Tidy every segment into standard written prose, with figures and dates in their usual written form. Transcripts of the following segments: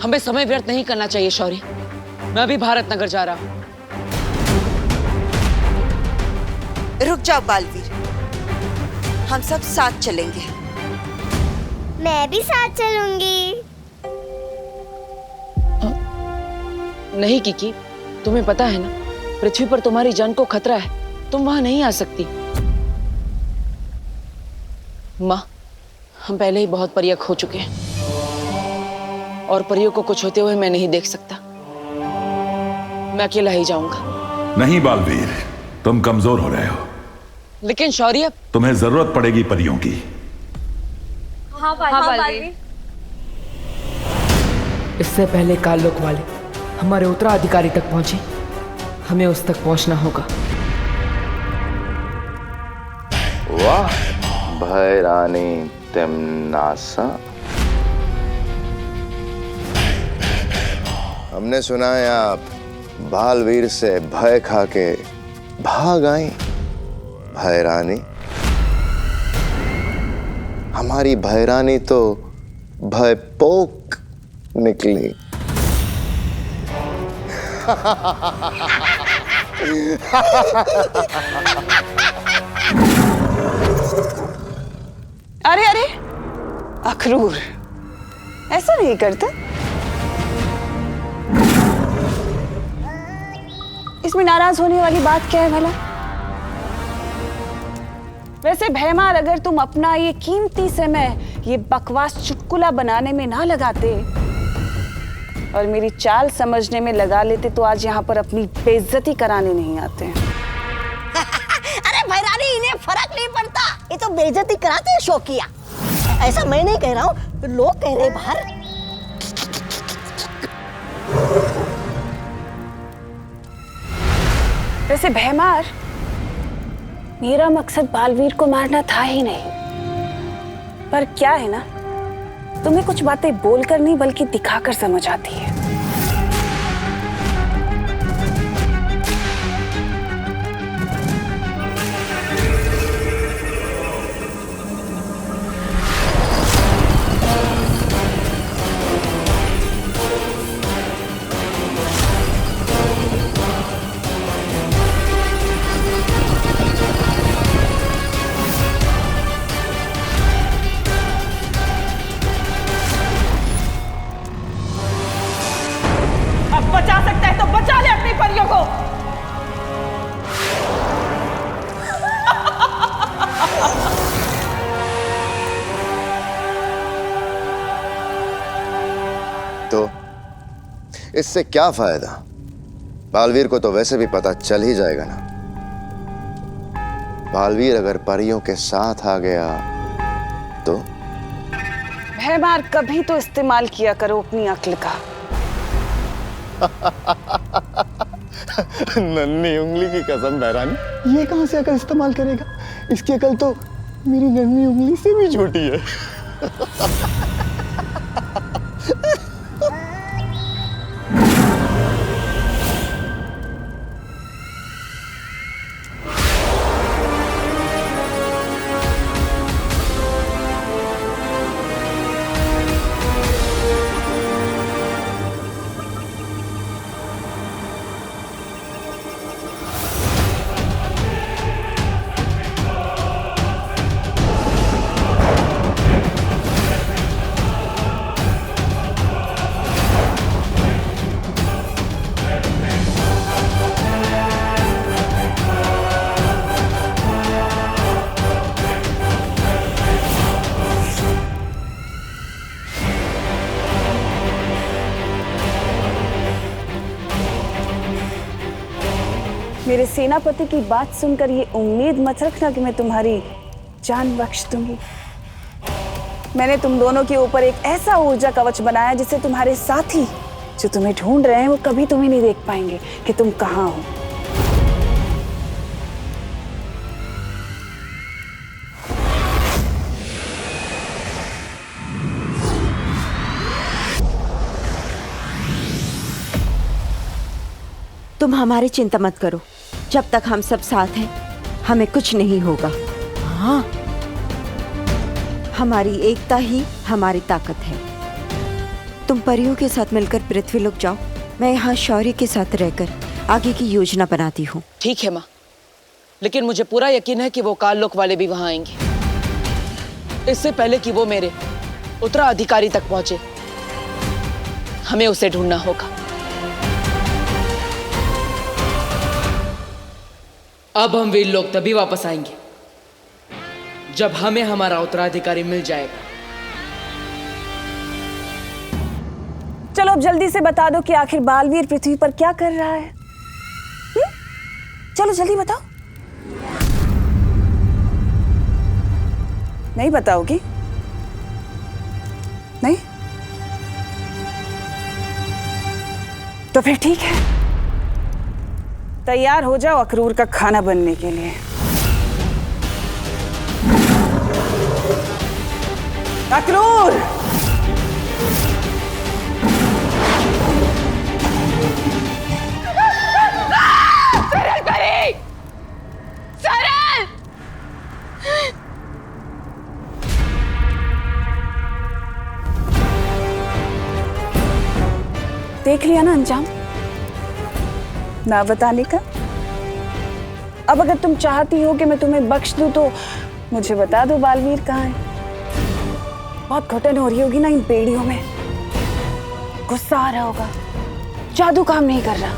हमें समय व्यर्थ नहीं करना चाहिए शौर्य। मैं अभी भारत नगर जा रहा हूँ। रुक जाओ बालवीर, हम सब साथ चलेंगे। मैं भी साथ चलूंगी। नहीं किकी, तुम्हें पता है ना, पृथ्वी पर तुम्हारी जान को खतरा है, तुम वहां नहीं आ सकती। माँ, हम पहले ही बहुत परियां खो चुके हैं और परियों को कुछ होते हुए मैं नहीं देख सकता। मैं अकेला ही जाऊंगा। नहीं बालवीर, तुम कमजोर हो रहे हो। लेकिन शौर्य, तुम्हें जरूरत पड़ेगी परियों की। हाँ बालवीर। इससे पहले काललोक वाले हमारे उत्तराधिकारी तक पहुंचे, हमें उस तक पहुंचना होगा। वाह भैरानी तिम्नासा, हमने सुना है आप बालवीर से भय खा के भाग आई। भैरानी, हमारी भैरानी तो भयपोक निकली। अरे अरे अखरूर, ऐसा नहीं करते। इसमें नाराज होने वाली बात क्या है भला? वैसे भैमार, अगर तुम अपना ये कीमती समय ये बकवास चुटकुला बनाने में ना लगाते और मेरी चाल समझने में लगा लेते तो आज यहाँ पर अपनी बेइज्जती कराने नहीं आते हैं। अरे भैरानी, इन्हें फर्क नहीं पड़ता, ये तो बेइज्जती कराते हैं शौकिया। ऐसा मैं नहीं कह रहा हूँ, लोग कह रहे बाहर। वैसे भैमार, मेरा मकसद बालवीर को मारना था ही नहीं, पर क्या है ना, तुम्हें कुछ बातें बोलकर नहीं बल्कि दिखाकर समझ आती है। बचा सकता है तो बचा ले अपनी परियों को। तो इससे क्या फायदा? बालवीर को तो वैसे भी पता चल ही जाएगा ना। बालवीर अगर परियों के साथ आ गया तो? भैमार, कभी तो इस्तेमाल किया करो अपनी अक्ल का। नन्ही उंगली की कसम भैरानी, ये कहां से अकल इस्तेमाल करेगा? इसकी अकल तो मेरी नन्ही उंगली से भी छोटी है। मेरे सेनापति की बात सुनकर ये उम्मीद मत रखना कि मैं तुम्हारी जान बख्श दूंगी। मैंने तुम दोनों के ऊपर एक ऐसा ऊर्जा कवच बनाया जिससे तुम्हारे साथी जो तुम्हें ढूंढ रहे हैं वो कभी तुम्हें नहीं देख पाएंगे कि तुम कहाँ हो। तुम हमारी चिंता मत करो, जब तक हम सब साथ हैं हमें कुछ नहीं होगा। हाँ, हमारी एकता ही हमारी ताकत है। तुम परियों के साथ मिलकर पृथ्वीलोक जाओ, मैं यहाँ शौर्य के साथ रहकर आगे की योजना बनाती हूँ। ठीक है माँ, लेकिन मुझे पूरा यकीन है कि वो काललोक वाले भी वहां आएंगे। इससे पहले कि वो मेरे उत्तराधिकारी तक पहुंचे, हमें उसे ढूंढना होगा। अब हम वीर लोग तभी वापस आएंगे जब हमें हमारा उत्तराधिकारी मिल जाएगा। चलो अब जल्दी से बता दो कि आखिर बालवीर पृथ्वी पर क्या कर रहा है। चलो जल्दी बताओ। नहीं बताओगी? नहीं? तो फिर ठीक है, तैयार हो जाओ अक्रूर का खाना बनने के लिए। अक्रूर! सरल परी! सरल! देख लिया ना अंजाम ना बताने का। अब अगर तुम चाहती हो कि मैं तुम्हें बख्श दूं तो मुझे बता दो बालवीर कहाँ है। बहुत घुटन हो रही होगी ना इन बेड़ियों में, गुस्सा आ रहा होगा, जादू काम नहीं कर रहा।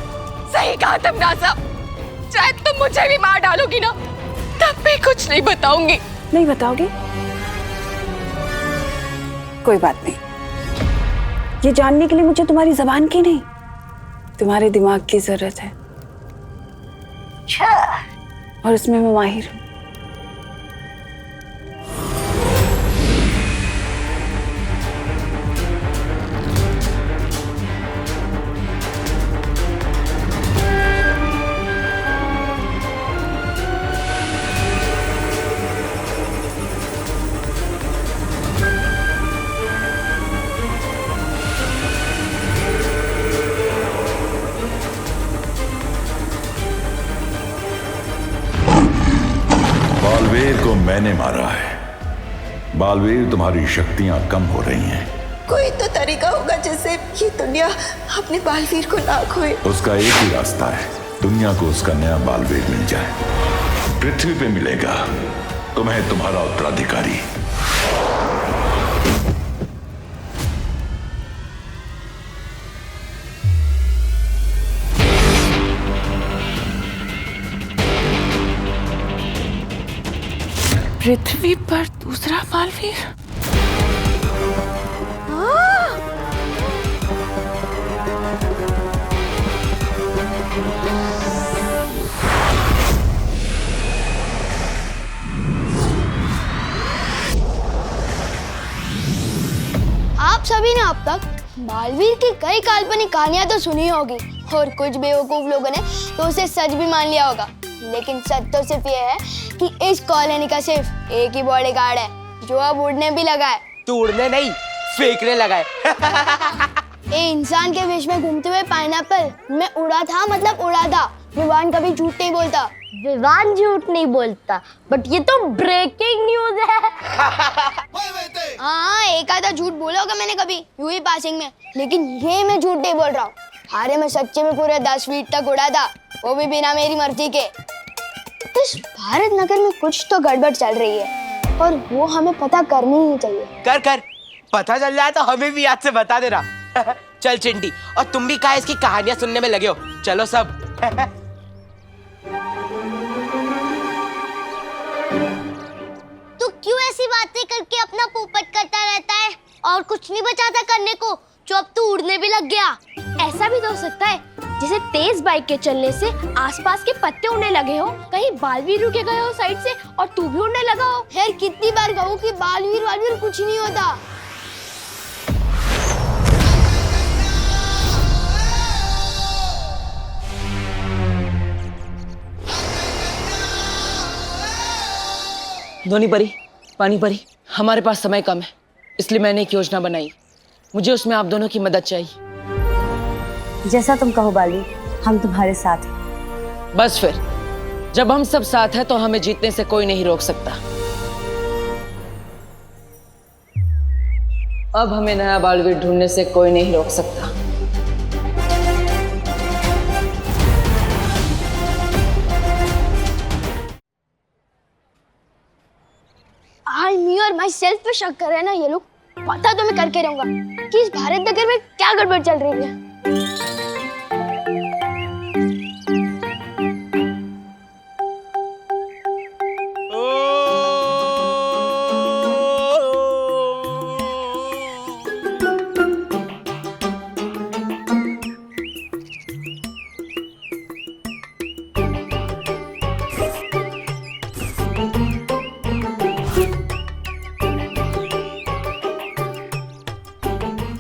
सही कहा तुम नाज़ा, चाहे तुम मुझे भी मार डालोगी ना, तब भी कुछ नहीं बताऊंगी। नहीं बताओगी? कोई बात नहीं, ये जानने के लिए मुझे तुम्हारी जबान की नहीं, तुम्हारे दिमाग की जरूरत है, और उसमें मैं माहिर हूं। बालवीर को मैंने मारा है। बालवीर, तुम्हारी शक्तियां कम हो रही हैं। कोई तो तरीका होगा जिससे ये दुनिया अपने बालवीर को ना खोए। उसका एक ही रास्ता है, दुनिया को उसका नया बालवीर मिल जाए। पृथ्वी पे मिलेगा तुम्हें तुम्हारा उत्तराधिकारी। पृथ्वी पर दूसरा बालवीर? आप सभी ने अब तक बालवीर की कई काल्पनिक कहानियां तो सुनी होगी और कुछ बेवकूफ लोगों ने तो उसे सच भी मान लिया होगा, लेकिन सच तो सिर्फ ये है कि इस कॉलोनी का सिर्फ एक ही बॉडीगार्ड है जो अब उड़ने भी लगा है। तू उड़ने नहीं, फेंकने लगा है। ए इंसान के वेश में घूमते हुए पाइनएप्पल, मैं उड़ा था मतलब उड़ा था। विवान कभी झूठ नहीं बोलता। विवान झूठ नहीं बोलता, बट ये तो ब्रेकिंग न्यूज है। हाँ, एक आधा झूठ बोला होगा मैंने कभी यूं ही पासिंग में, लेकिन ये मैं झूठ नहीं बोल रहा हूँ। अरे मैं सच्चे में पूरे 10 फीट तक उड़ा था, वो भी बिना मेरी मर्जी के। इस भारत नगर में कुछ तो गड़बड़ चल रही है और वो हमें पता करनी ही चाहिए। कर कर, पता चल जाए तो हमें भी याद से बता देना। चल चिंटी, और तुम भी कहा इसकी कहानियां सुनने में लगे हो, चलो सब। तू क्यों ऐसी बातें करके अपना पोपट करता रहता है और कुछ नहीं बचा था करने को, जो अब तू उड़ने भी लग गया। ऐसा भी तो हो सकता है जैसे तेज बाइक के चलने से आसपास के पत्ते उड़ने लगे हो, कहीं बालवीर रुके गए हो साइड से और तू भी उड़ने लगा हो। यार कितनी बार कहूँ कि बालवीर कुछ नहीं होता। धोनी परी, पानी परी, हमारे पास समय कम है, इसलिए मैंने एक योजना बनाई। मुझे उसमें आप दोनों की मदद चाहिए। जैसा तुम कहो बालवीर, हम तुम्हारे साथ हैं। बस फिर, जब हम सब साथ हैं तो हमें जीतने से कोई नहीं रोक सकता। अब हमें नया बालवीर ढूंढने से कोई नहीं रोक सकता। आज मी और माई सेल्फ पे शक कर रहे हैं ना ये लोग। पता तो मैं करके रहूंगा कि इस भारत नगर में क्या गड़बड़ चल रही है।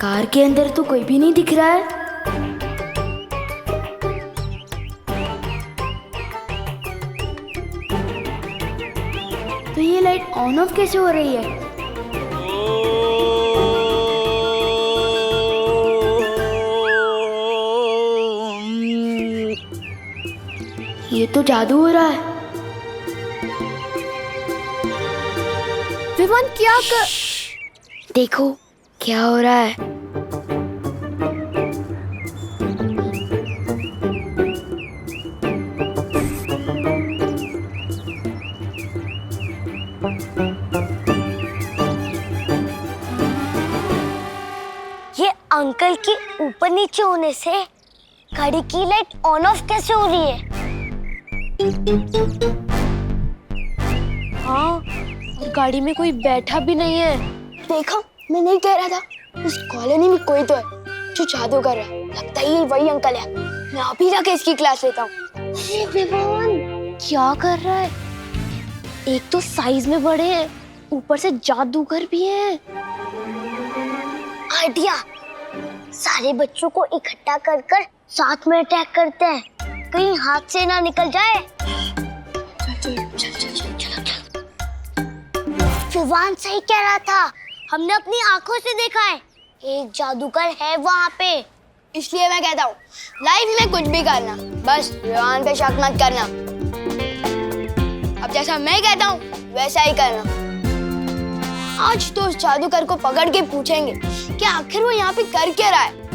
कार के अंदर तो कोई भी नहीं दिख रहा है। तो ये लाइट ऑन ऑफ कैसे हो रही है? ये तो जादू हो रहा है। विवान क्या कर... देखो क्या हो रहा है। ये अंकल के ऊपर नीचे होने से गाड़ी की लाइट ऑन ऑफ कैसे हो रही है? हाँ, और गाड़ी में कोई बैठा भी नहीं है। देखा, मैं नहीं कह रहा था। इस कॉलोनी में कोई तो है जो जादू कर रहा है। लगता है ये वही अंकल है। मैं अभी जाके इसकी क्लास लेता हूँ। अरे विवान, क्या कर रहा है? एक तो साइज में बड़े हैं, ऊपर से जादूगर भी है। आइडिया, सारे बच्चों को इकट्ठा कर कर साथ में अटैक करते हैं, कहीं हाथ से ना निकल जाए। चल। विवान सही कह रहा था, हमने अपनी आंखों से देखा है। एक जादूगर है वहाँ पे। इसलिए मैं कहता हूँ, लाइफ में कुछ भी करना, बस विवान पे शक मत करना। अब जैसा मैं कहता हूँ वैसा ही करना। आज तो उस जादूगर को पकड़ के पूछेंगे कि आखिर वो यहाँ पे कर क्या रहा है।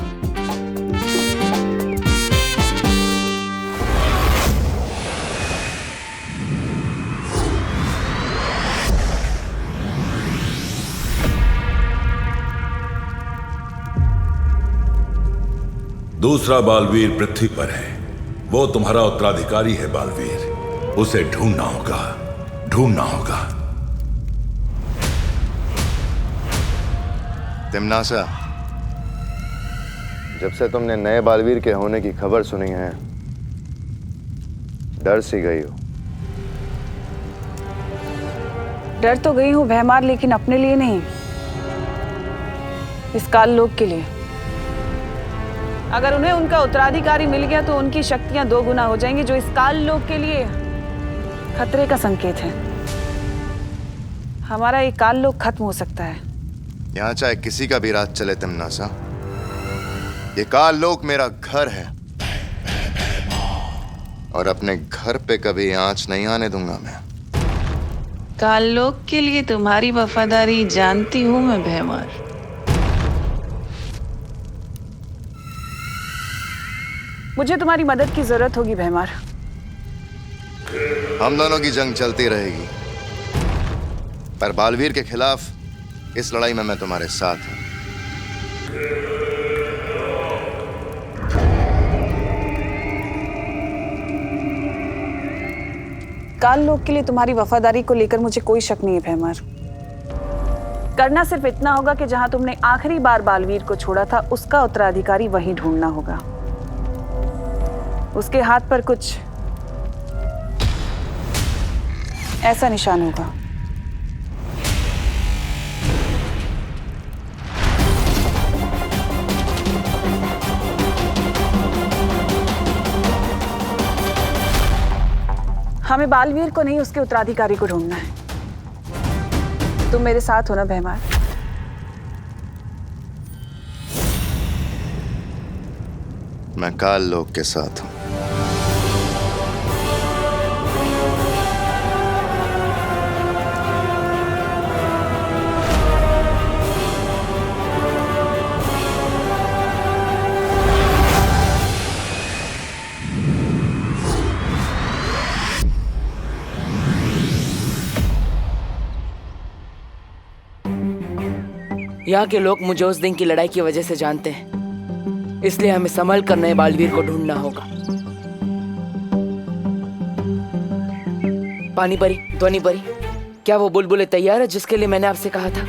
दूसरा बालवीर पृथ्वी पर है। वो तुम्हारा उत्तराधिकारी है बालवीर। उसे ढूंढना होगा। तिमनासा, जब से तुमने नए बालवीर के होने की खबर सुनी है, डर सी गई हो। डर तो गई हूँ भैमार, लेकिन अपने लिए नहीं, इस काल लोक के लिए। अगर उन्हें उनका उत्तराधिकारी मिल गया तो उनकी शक्तियां 2 गुना हो जाएंगी, जो इस काल लोक के लिए खतरे का संकेत है। हमारा ये काल लोक खत्म हो सकता है। यहाँ चाहे किसी का भी राज चले तिमनासा, ये काल लोक मेरा घर है और अपने घर पे कभी आंच नहीं आने दूंगा मैं। काल लोक के लिए तुम्हारी वफादारी जानती हूँ मैं भैमार। मुझे तुम्हारी मदद की जरूरत होगी भैमार। हम दोनों की जंग चलती रहेगी, पर बालवीर के खिलाफ इस लड़ाई में मैं तुम्हारे साथ हूं। काल लोक के लिए तुम्हारी वफादारी को लेकर मुझे कोई शक नहीं है भैमार। करना सिर्फ इतना होगा कि जहां तुमने आखिरी बार बालवीर को छोड़ा था, उसका उत्तराधिकारी वहीं ढूंढना होगा। उसके हाथ पर कुछ ऐसा निशान होगा। हमें बालवीर को नहीं, उसके उत्तराधिकारी को ढूंढना है। तुम मेरे साथ हो ना भैमार? मैं काल लोक के साथ हूं। यहाँ के लोग मुझे उस दिन की लड़ाई की वजह से जानते हैं, इसलिए हमें संभल कर नए बालवीर को ढूंढना होगा। पानी परी, ध्वनि परी, क्या वो बुलबुलें तैयार है जिसके लिए मैंने आपसे कहा था?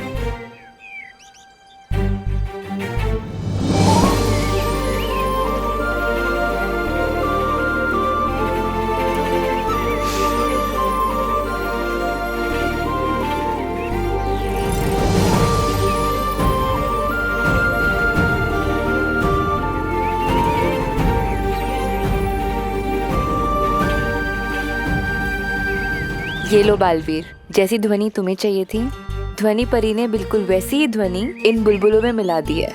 ये लो बालवीर, जैसी ध्वनि तुम्हें चाहिए थी, ध्वनि परी ने बिल्कुल वैसी ही ध्वनि इन बुलबुलों में मिला दी है।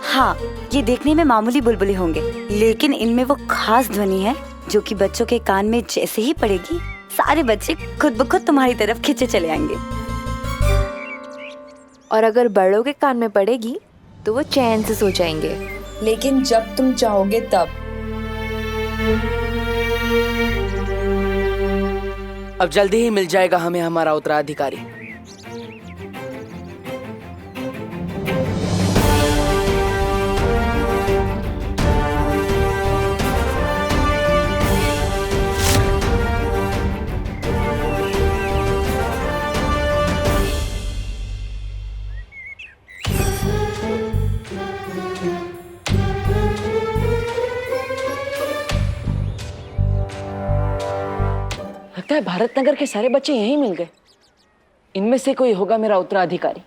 हाँ, ये देखने में मामूली बुलबुले होंगे, लेकिन इनमें वो खास ध्वनि है जो कि बच्चों के कान में जैसे ही पड़ेगी, सारे बच्चे खुद ब खुद तुम्हारी तरफ खींचे चले आएंगे। और अगर बड़ों के कान में पड़ेगी तो वो चैन से सो जाएंगे। लेकिन जब तुम चाहोगे तब। अब जल्दी ही मिल जाएगा हमें हमारा उत्तराधिकारी। लगता है भारत नगर के सारे बच्चे यहीं मिल गए। इनमें से कोई होगा मेरा उत्तराधिकारी।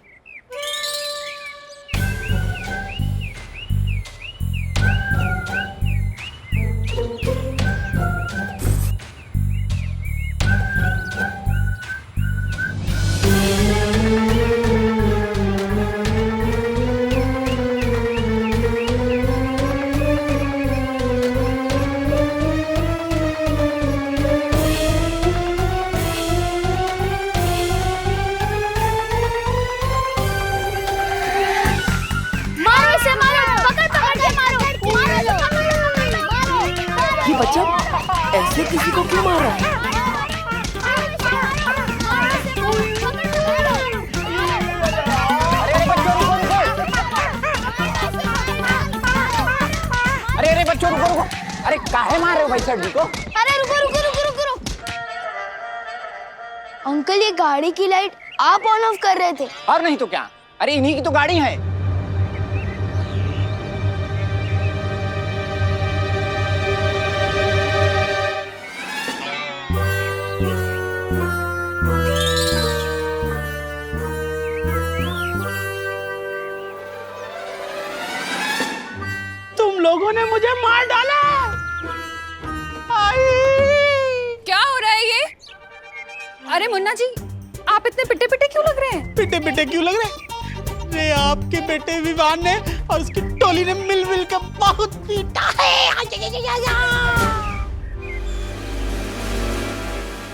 बच्चा ऐसे किसी को क्यों मार रहा है? अरे बच्चों रुको। अरे काहे मार रहे हो भाई सर जी को? अरे रुको। अंकल, ये गाड़ी की लाइट आप ऑन ऑफ कर रहे थे। और नहीं तो क्या? अरे इन्हीं की तो गाड़ी है। लोगों ने मुझे मार डाला। क्या हो रहा है ये? अरे मुन्ना जी, आप इतने पिटे क्यों लग रहे हैं? पिटे क्यों लग रहे हैं? अरे आपके बेटे विवान ने और उसकी टोली ने मिल कर बहुत पीटा है।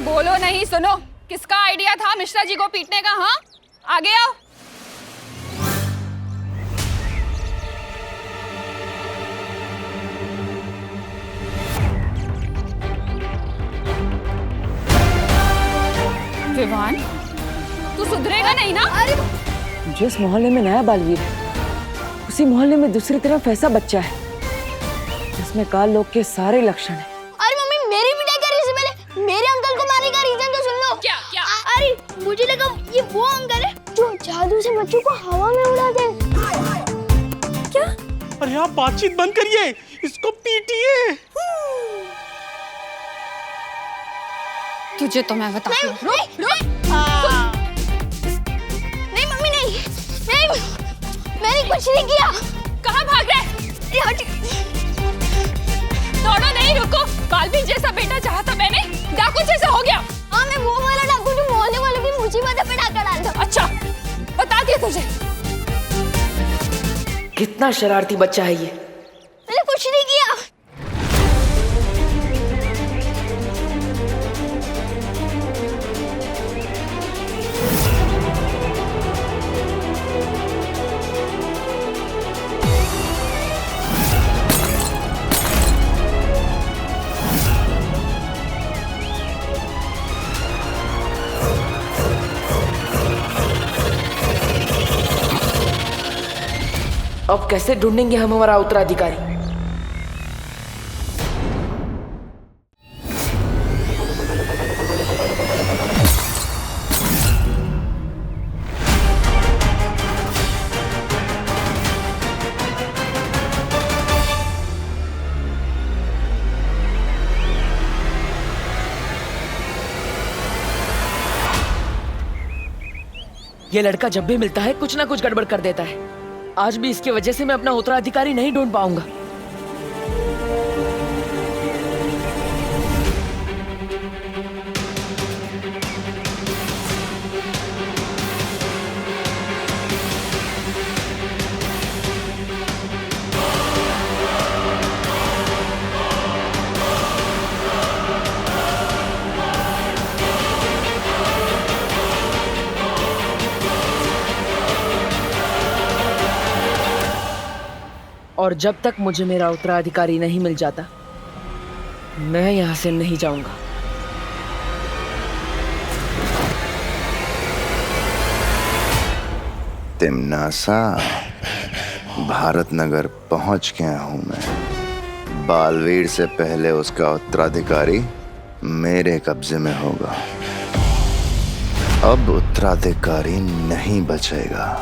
बोलो नहीं, सुनो। किसका आइडिया था मिश्रा जी को पीटने का? हाँ, आगे आओ। विवान, तू सुधरेगा नहीं ना? अरे जिस मोहल्ले में नया बालवीर है, उसी मोहल्ले में दूसरी तरफ ऐसा बच्चा है जिसमें काल लोक के सारे लक्षण हैं। अरे मम्मी, मेरी पिटाई करने से पहले मेरे अंकल को मारने का रीजन तो सुन लो। क्या? अरे मुझे लगा ये वो अंकल है जो जादू से बच्चों को हवा में उड़ाते हैं। क्या? अरे आप बातचीत बंद करिए, इसको पीटिए। तुझे तो मैं बताती हूँ। नहीं मम्मी, नहीं, मैंने कुछ नहीं किया। कहाँ भाग रहे? दौड़ो नहीं, रुको। बालवीर जैसा बेटा चाहा था मैंने, डाकू जैसा हो गया। हाँ, मैं वो वाला डाकू जो मोहल्ले वालों की मुसीबत पे डाका डालता। अच्छा, बता दिया तुझे। कितना शरारती बच्चा है ये। मैंने कुछ नहीं किया। अब कैसे ढूंढेंगे हम हमारा उत्तराधिकारी? ये लड़का जब भी मिलता है कुछ ना कुछ गड़बड़ कर देता है। आज भी इसकी वजह से मैं अपना उत्तराधिकारी नहीं ढूंढ पाऊंगा। और जब तक मुझे मेरा उत्तराधिकारी नहीं मिल जाता, मैं यहां से नहीं जाऊंगा। तिमनासा, भारत नगर पहुंच गया हूं मैं। बालवीर से पहले उसका उत्तराधिकारी मेरे कब्जे में होगा। अब उत्तराधिकारी नहीं बचेगा।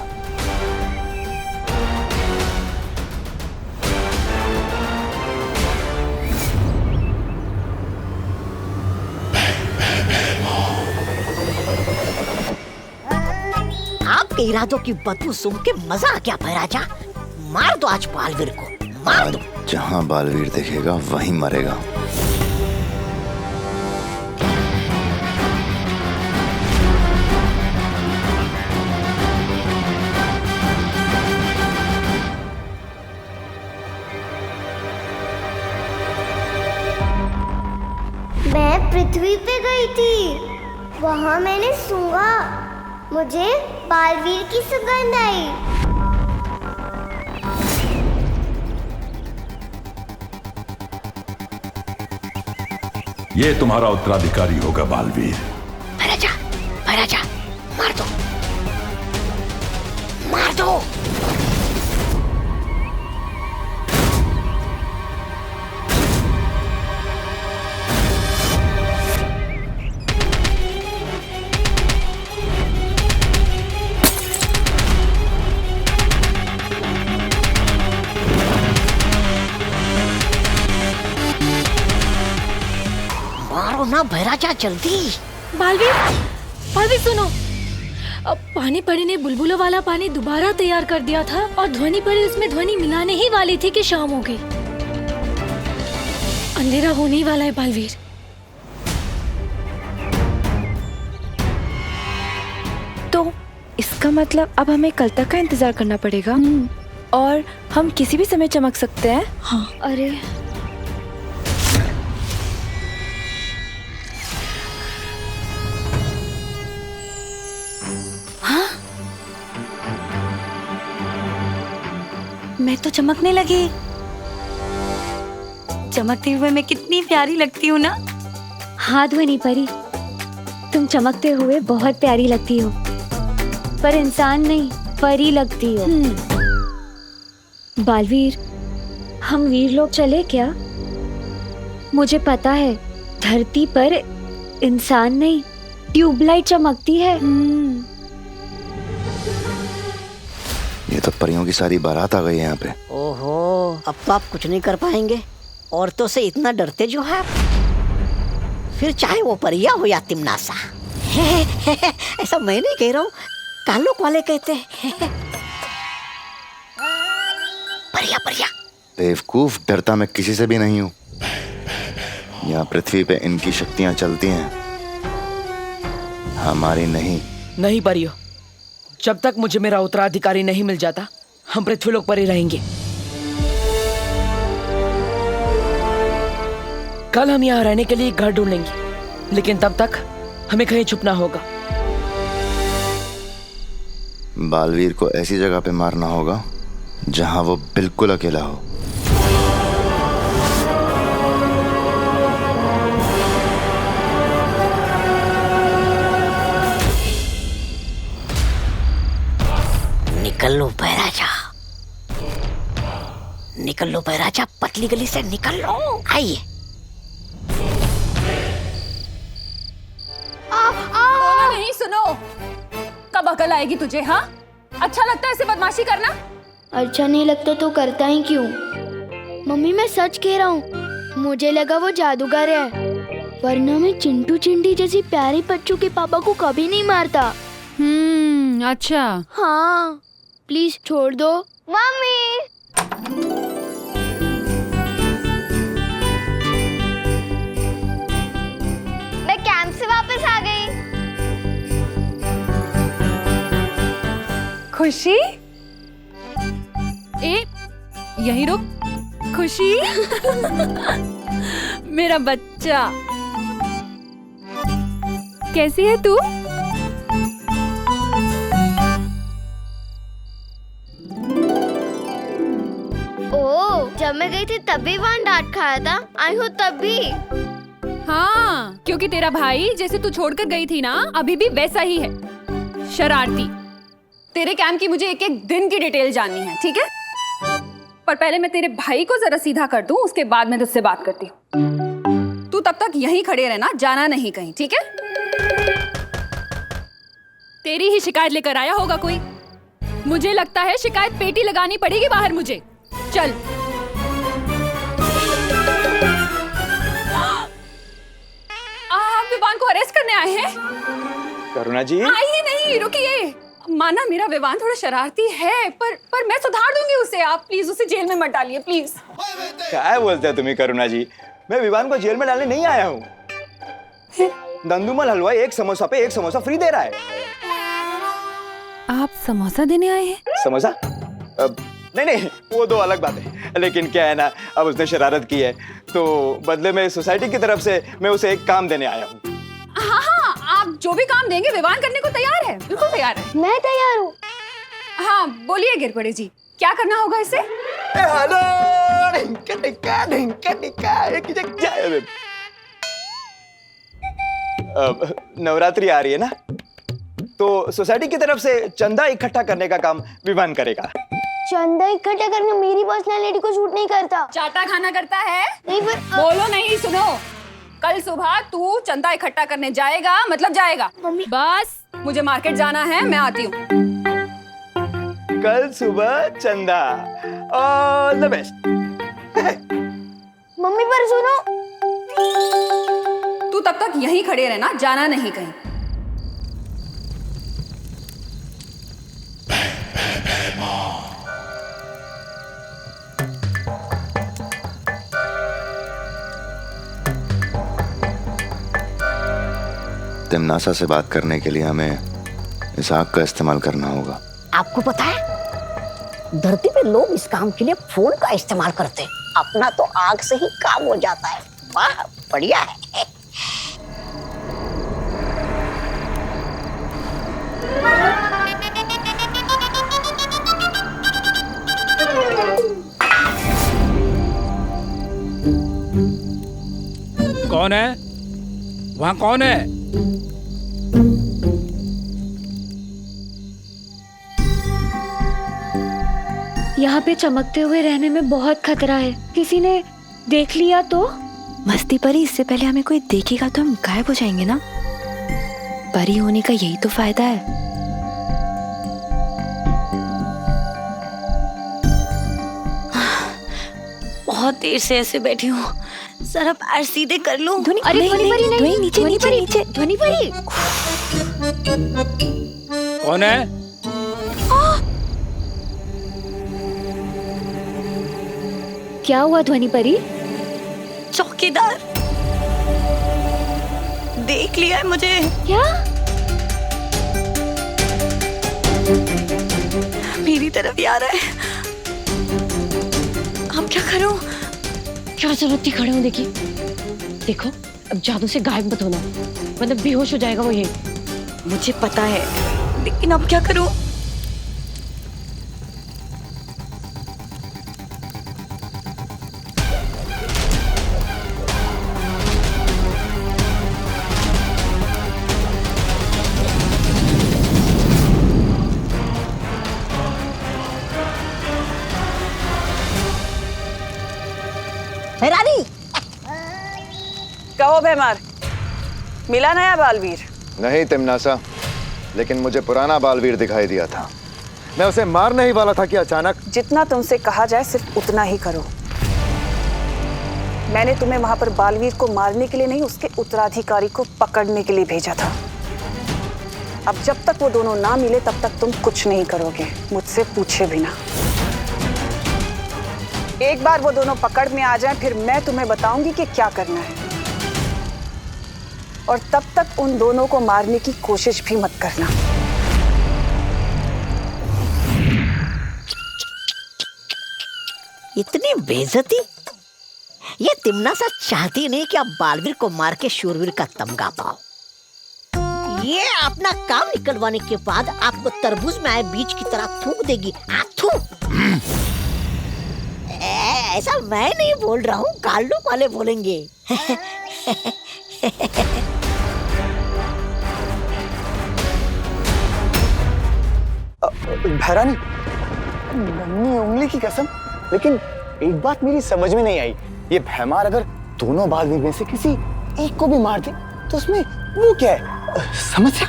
आपके इरादों की बदबू सूंघ के मजा आ गया भैराजा। मार दो आज बालवीर को, मार दो। जहां बालवीर दिखेगा वहीं मरेगा। मैं पृथ्वी पे गई थी, वहाँ मैंने सूंघा, मुझे बालवीर की सुगंध आई। ये तुम्हारा उत्तराधिकारी होगा बालवीर। भैराजा, भैराजा, मार दो, मार दो। मारो ना भैराजा, जल्दी। बालवीर, बालवीर सुनो। अब पानी परी ने बुलबुलों वाला पानी दोबारा तैयार कर दिया था और ध्वनि परी उसमें ध्वनि मिलाने ही वाली थी कि शाम हो गई। अंधेरा होने ही वाला है बालवीर। तो इसका मतलब अब हमें कल तक का इंतजार करना पड़ेगा और हम किसी भी समय चमक सकते हैं। हाँ। अरे मैं तो चमकने लगी। चमकते हुए मैं कितनी प्यारी लगती हूँ ना। हाँ ध्वनि परी, तुम चमकते हुए बहुत प्यारी लगती हो, पर इंसान नहीं परी लगती हो। बालवीर, हम वीर लोग चले क्या? मुझे पता है धरती पर इंसान नहीं ट्यूबलाइट चमकती है। ये तो परियों की सारी बारात आ गई है यहाँ पे। ओहो, अब तो आप कुछ नहीं कर पाएंगे। औरतों से इतना डरते जो है, फिर चाहे वो परिया हो या तिमनासा। ऐसा मैं नहीं कह रहा हूँ, कालोक वाले कहते हैं। परिया, परिया। बेवकूफ, डरता मैं किसी से भी नहीं हूँ। यहाँ पृथ्वी पे इनकी शक्तियाँ चलती हैं, हमारी नहीं। नहीं परियो, जब तक मुझे मेरा उत्तराधिकारी नहीं मिल जाता, हम पृथ्वीलोक पर ही रहेंगे। कल हम यहाँ रहने के लिए घर ढूंढ लेंगे, लेकिन तब तक हमें कहीं छुपना होगा। बालवीर को ऐसी जगह पे मारना होगा जहां वो बिल्कुल अकेला हो। निकल लो भैराजा। निकल लो बैराजा, पतली गली से निकल लो। आइए। बोलो नहीं, सुनो। कब अकल आएगी तुझे? हाँ, अच्छा लगता है ऐसे बदमाशी करना? अच्छा नहीं लगता तो करता ही क्यों? मम्मी मैं सच कह रहा हूँ, मुझे लगा वो जादूगर है, वरना मैं चिंटू चिंटी जैसी प्यारी बच्चों के पापा को कभी नहीं मारता। अच्छा। हाँ, प्लीज छोड़ दो। मम्मी। मैं कैंप से वापस आ गई। खुशी? यहीं रुक। खुशी मेरा बच्चा, कैसी है तू? ओह, जब मैं गई थी तब भी वहाँ डांट खाया था, आई हूँ तब भी। हाँ, क्योंकि तेरा भाई जैसे तू छोड़कर गई थी ना, अभी भी वैसा ही है, शरारती। तेरे कैंप की मुझे एक एक दिन की डिटेल जाननी है, ठीक है? पर पहले मैं तेरे भाई को जरा सीधा कर दूं, उसके बाद मैं तुझसे बात करती हूँ। तू तब तक यहीं खड़े रहना, जाना नहीं कहीं, ठीक है? तेरी ही शिकायत लेकर आया होगा कोई। मुझे लगता है शिकायत पेटी लगानी पड़ेगी बाहर मुझे। चल। आप विवान को अरेस्ट करने आए हैं? करुणा जी। आइए नहीं, रुकिए। माना मेरा विवान थोड़ा शरारती है, पर मैं सुधार दूंगी उसे। आप प्लीज उसे जेल में मत डालिए, प्लीज। क्या बोलते हैं तुम्हें करुणा जी? मैं विवान को जेल में डालने नहीं आया हूँ। दंदुमल हलवाई एक समोसा पे एक समोसा फ्री दे रहा है। आप समोसा देने आए हैं? समोसा? नहीं, वो दो अलग बात है। लेकिन क्या है ना, अब उसने शरारत की है तो बदले में सोसाइटी की तरफ से मैं उसे एक काम देने आया हूँ। हाँ, आप जो भी काम देंगे विवान करने को तैयार है, बिल्कुल तैयार है। मैं तैयार हूँ। हाँ, बोलिए गिरपड़े जी, क्या करना होगा इसे? हेलो, नवरात्रि आ रही है ना, तो सोसाइटी की तरफ से चंदा इकट्ठा करने का काम विवान करेगा। चंदा इकट्ठा करना मेरी पर्सनालिटी को सूट नहीं करता। चाटा खाना करता है? नहीं, पर बोलो नहीं, सुनो। कल सुबह तू चंदा इकट्ठा करने जाएगा, मतलब जाएगा। बस मुझे मार्केट जाना है, मैं आती हूँ। कल सुबह चंदा, ऑल द बेस्ट। मम्मी पर सुनो। तू तब तक यहीं खड़े रहना, जाना नहीं कहीं। तिमनासा से बात करने के लिए हमें इस आग का इस्तेमाल करना होगा। आपको पता है, धरती पे लोग इस काम के लिए फोन का इस्तेमाल करते हैं। अपना तो आग से ही काम हो जाता है। वाह, बढ़िया है। कौन है वहाँ? कौन है? यहाँ पे चमकते हुए रहने में बहुत खतरा है, किसी ने देख लिया तो? मस्ती परी, इससे पहले हमें कोई देखेगा तो हम गायब हो जाएंगे ना। परी होने का यही तो फायदा है। बहुत देर से ऐसे बैठी हूँ, जरा पैर सीधे कर लूं। अरे ध्वनि परी नहीं, नीचे नीचे नीचे। ध्वनि परी। कौन है? क्या हुआ ध्वनि परी? चौकीदार देख लिया है मुझे। क्या? मेरी तरफ ही आ रहा है। अब क्या करूं? क्या जरूरत थी खड़े होने की? देखो, अब जादू से गायब मत होना, मतलब बेहोश हो जाएगा वो। ये मुझे पता है, लेकिन अब क्या करूं? रानी। कहो भैमार, मिला नया बालवीर? नहीं तिमनासा, लेकिन मुझे पुराना बालवीर दिखाई दिया था। मैं उसे मारने ही वाला था कि अचानक। जितना तुमसे कहा जाए सिर्फ उतना ही करो। मैंने तुम्हें वहां पर बालवीर को मारने के लिए नहीं, उसके उत्तराधिकारी को पकड़ने के लिए भेजा था। अब जब तक वो दोनों ना मिले तब तक तुम कुछ नहीं करोगे, मुझसे पूछे बिना। एक बार वो दोनों पकड़ में आ जाएं, फिर मैं तुम्हें बताऊंगी कि क्या करना है। और तब तक उन दोनों को मारने की कोशिश भी मत करना। इतनी बेइज्जती? ये तिमनासा चाहती नहीं कि आप बालवीर को मार के शूरवीर का तमगा पाओ। ये अपना काम निकलवाने के बाद आपको तरबूज में आए बीज की तरह थूक देगी। थू। ऐसा मैं नहीं बोल रहा हूँ, गाल्डो वाले बोलेंगे। भैरानी, नन्ही उंगली की कसम, लेकिन एक बात मेरी समझ में नहीं आई। ये भैमार अगर दोनों बालवीर में से किसी एक को भी मार दे तो उसमें वो क्या है? समस्या?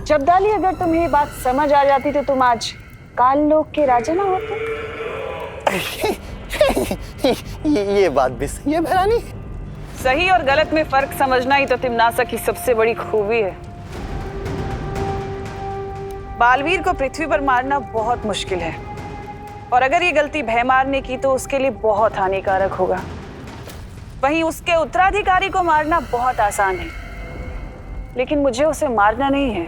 जब्दाली, अगर तुम्हें ये बात समझ आ जाती तो तुम आज काल लोक के राजा ना होते। ये बात भी सही है भैरानी। सही और गलत में फर्क समझना ही तो तिमनासा की सबसे बड़ी खूबी है। बालवीर को पृथ्वी पर मारना बहुत मुश्किल है, और अगर ये गलती भैमार ने की तो उसके लिए बहुत हानिकारक होगा। वहीं उसके उत्तराधिकारी को मारना बहुत आसान है, लेकिन मुझे उसे मारना नहीं है।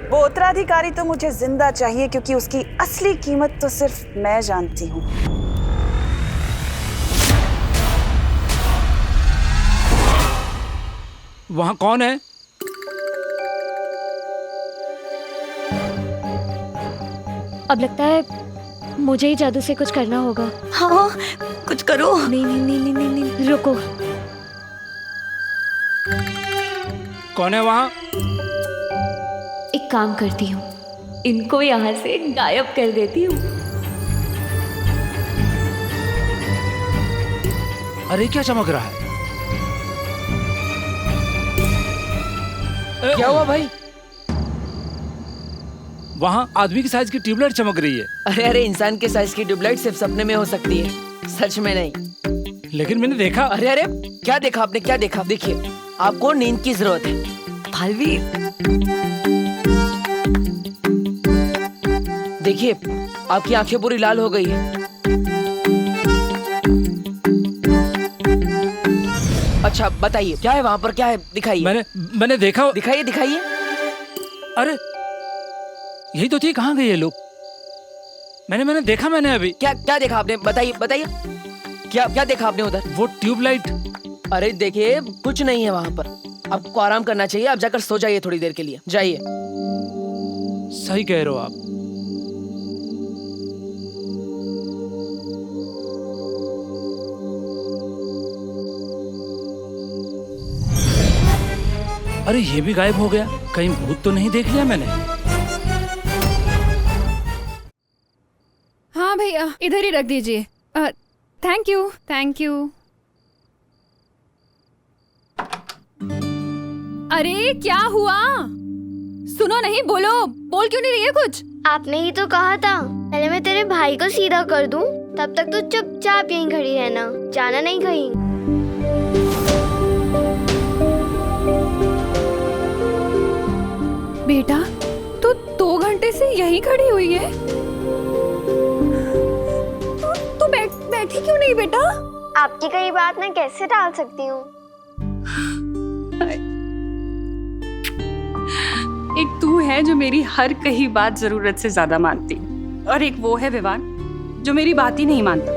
वो उत्तराधिकारी तो मुझे जिंदा चाहिए, क्योंकि उसकी असली कीमत तो सिर्फ मैं जानती हूँ। वहां कौन है? अब लगता है मुझे ही जादू से कुछ करना होगा। हाँ, कुछ करो। नहीं नहीं नहीं नहीं नहीं, नहीं। रुको। कौन है वहां? एक काम करती हूँ, इनको यहाँ से गायब कर देती हूँ। अरे क्या चमक रहा है? क्या हुआ भाई? वहाँ आदमी की साइज की ट्यूबलाइट चमक रही है। अरे इंसान के साइज की ट्यूबलाइट सिर्फ सपने में हो सकती है, सच में नहीं। लेकिन मैंने देखा। अरे क्या देखा आपने? क्या देखा? देखिए, आपको नींद की जरूरत है। बालवीर, देखिए, आपकी आंखें पूरी लाल हो गई है। अच्छा बताइए, क्या है वहाँ पर? क्या है? दिखाइए। मैंने देखा। दिखाइए दिखाइए। अरे यही तो थी, कहाँ गए ये लोग? मैंने देखा। मैंने अभी क्या देखा आपने? बताइए बताइए, क्या देखा आपने उधर? वो ट्यूबलाइट। अरे देखिए, कुछ नहीं है वहाँ पर। आपको आराम करना चाहिए, आप जाकर सो जाइए थोड़ी देर के लिए, जाइए। सही कह रहे हो आप। अरे ये भी गायब हो गया, कहीं भूत तो नहीं देख लिया मैंने? हाँ भैया, इधर ही रख दीजिए। Thank you thank you. अरे क्या हुआ? सुनो नहीं, बोल क्यों नहीं रही है कुछ? आपने ही तो कहा था पहले मैं तेरे भाई को सीधा कर दूं, तब तक तो चुपचाप यहीं खड़ी रहना, जाना नहीं कहीं। बेटा, तू 2 घंटे से यहीं खड़ी हुई है? तू बैठी क्यों नहीं बेटा? आपकी कई बात मैं कैसे टाल सकती हूँ? एक तू है जो मेरी हर कही बात जरूरत से ज्यादा मानती, और एक वो है विवान जो मेरी बात ही नहीं मानता।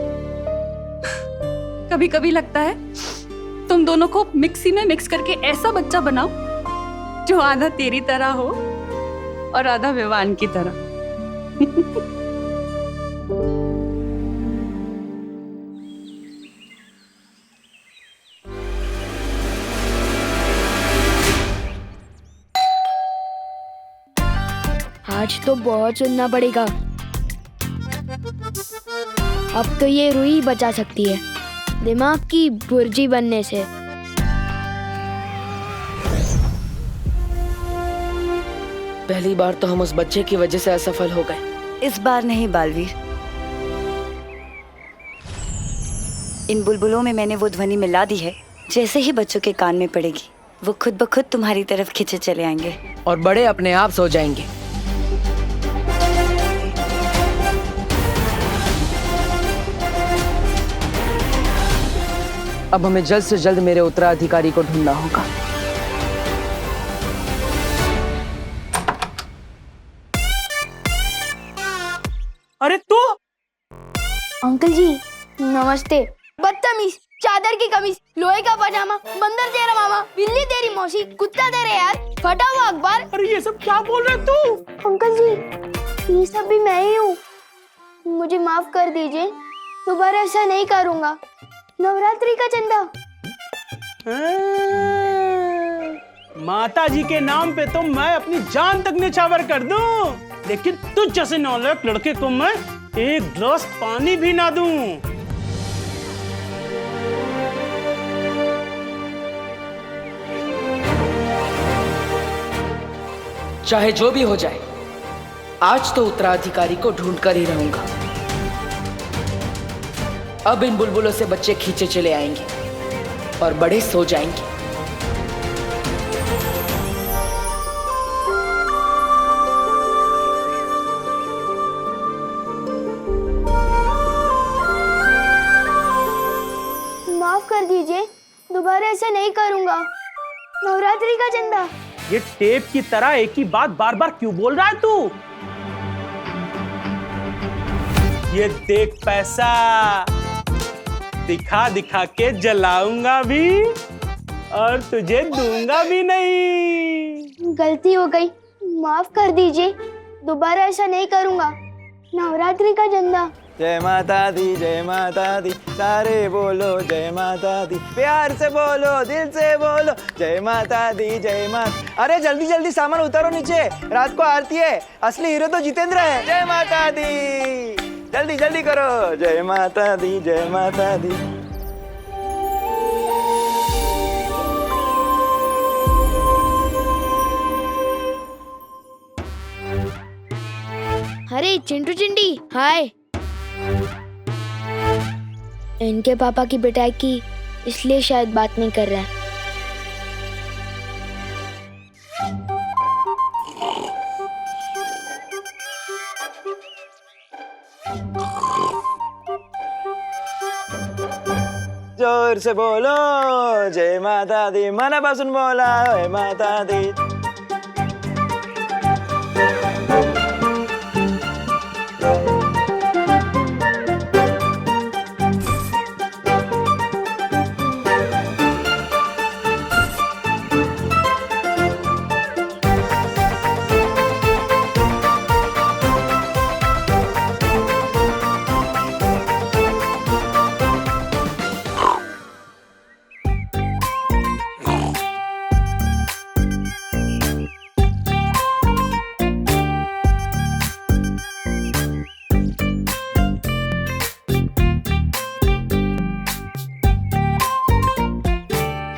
कभी कभी लगता है तुम दोनों को मिक्सी में मिक्स करके ऐसा बच्चा बनाओ जो आधा तेरी तरह हो और आधा विवान की तरह। आज तो बहुत सुनना पड़ेगा। अब तो ये रूही बचा सकती है दिमाग की बुर्जी बनने से। पहली बार तो हम उस बच्चे की वजह से असफल हो गए। इस बार नहीं बालवीर, इन बुलबुलों में मैंने वो ध्वनि मिला दी है, जैसे ही बच्चों के कान में पड़ेगी वो खुद ब खुद तुम्हारी तरफ खींचे चले आएंगे और बड़े अपने आप सो जाएंगे। अब हमें जल्द से जल्द मेरे उत्तराधिकारी को ढूंढना होगा। अरे तू? अंकल जी नमस्ते। बदतमीज, चादर की कमीज, लोहे का पजामा, बंदर तेरा मामा, बिल्ली तेरी मौसी, कुत्ता तेरे यार, फटा हुआ अखबार। अरे ये सब क्या बोल रहे तू? अंकल जी ये सब भी मैं ही हूँ, मुझे माफ कर दीजिए, दोबारा ऐसा नहीं करूँगा। नवरात्रि का चंदा। माता जी के नाम पे तो मैं अपनी जान तक निछावर कर दूं, लेकिन तुझ जैसे नालायक लड़के को मैं एक गिलास पानी भी ना दूं। चाहे जो भी हो जाए, आज तो उत्तराधिकारी को ढूंढ कर ही रहूंगा। अब इन बुलबुलों से बच्चे खींचे चले आएंगे और बड़े सो जाएंगे। माफ कर दीजिए, दोबारा ऐसा नहीं करूँगा। नवरात्रि का चंदा। ये टेप की तरह एक ही बात बार बार क्यों बोल रहा है तू? ये देख पैसा, दिखा दिखा के जलाऊंगा भी और तुझे दूंगा भी नहीं। गलती हो गई, माफ कर दीजिए, दोबारा ऐसा नहीं करूँगा। नवरात्रि का चंदा। जय माता दी, सारे बोलो जय माता दी, प्यार से बोलो, दिल से बोलो जय माता दी, जय माता। अरे जल्दी जल्दी सामान उतारो नीचे, रात को आरती है, असली हीरो तो जितेंद्र है। जय माता दी, जल्दी जल्दी करो, जय माता दी, जय माता दी। अरे चिंटू चिंटी, हाय। इनके पापा की पिटाई की, इसलिए शायद बात नहीं कर रहा है। जोर से बोलो जय माता दी, मनापासून बोला जय माता दी।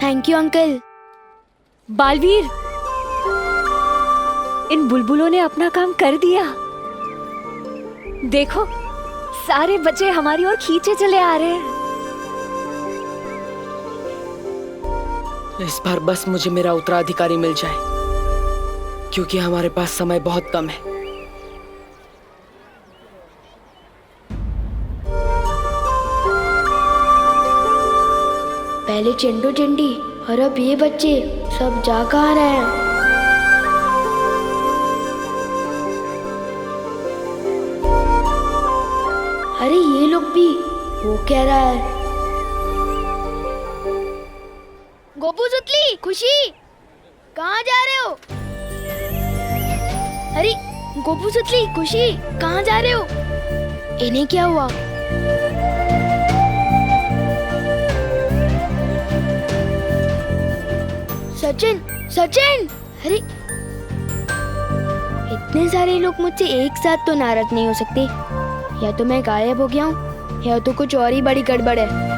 Thank you uncle. बालवीर, इन बुलबुलों ने अपना काम कर दिया। देखो, सारे बच्चे हमारी ओर खींचे चले आ रहे हैं। इस बार बस मुझे मेरा उत्तराधिकारी मिल जाए, क्योंकि हमारे पास समय बहुत कम है। पहले चिंटू चिंटी और अब ये बच्चे सब जा कहाँ रहे हैं? अरे ये लोग भी, वो क्या रहा है? गोपू सुतली, खुशी, कहाँ जा रहे हो? अरे गोपू सुतली, खुशी, कहाँ जा रहे हो? इन्हें क्या हुआ? सचिन, सचिन! अरे इतने सारे लोग मुझसे एक साथ तो नाराज नहीं हो सकते। या तो मैं गायब हो गया हूँ यह तो कुछ और ही बड़ी गड़बड़ है।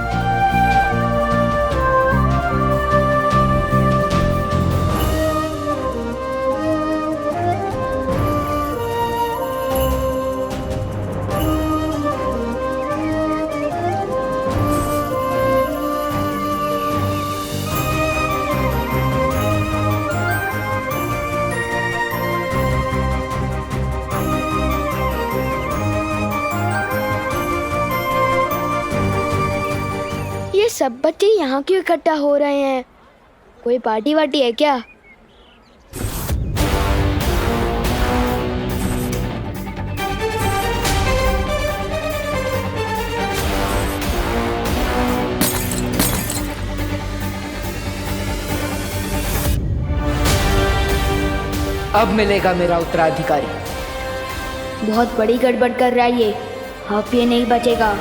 ये सब बच्चे यहाँ क्यों इकट्ठा हो रहे हैं? कोई पार्टी वार्टी है क्या? अब मिलेगा मेरा उत्तराधिकारी। बहुत बड़ी गड़बड़ कर रहा है ये। अब ये नहीं बचेगा।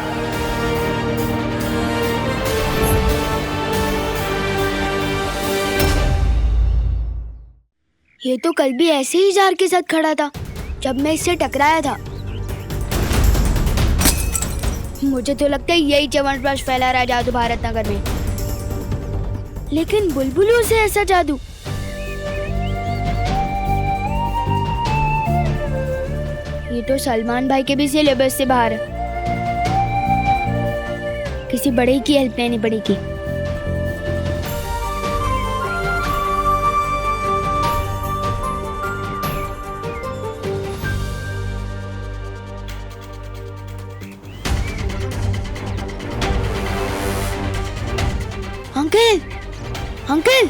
ये तो कल भी ऐसे ही जार के साथ खड़ा था जब मैं इससे टकराया था। मुझे तो लगता है यही च्यवनप्राश फैला रहा है जादू भारत नगर में। लेकिन बुलबुलों से ऐसा जादू? ये तो सलमान भाई के भी सिलेबस से बाहर है। किसी बड़े की हेल्प लेनी पड़ेगी। अंकल, अंकल,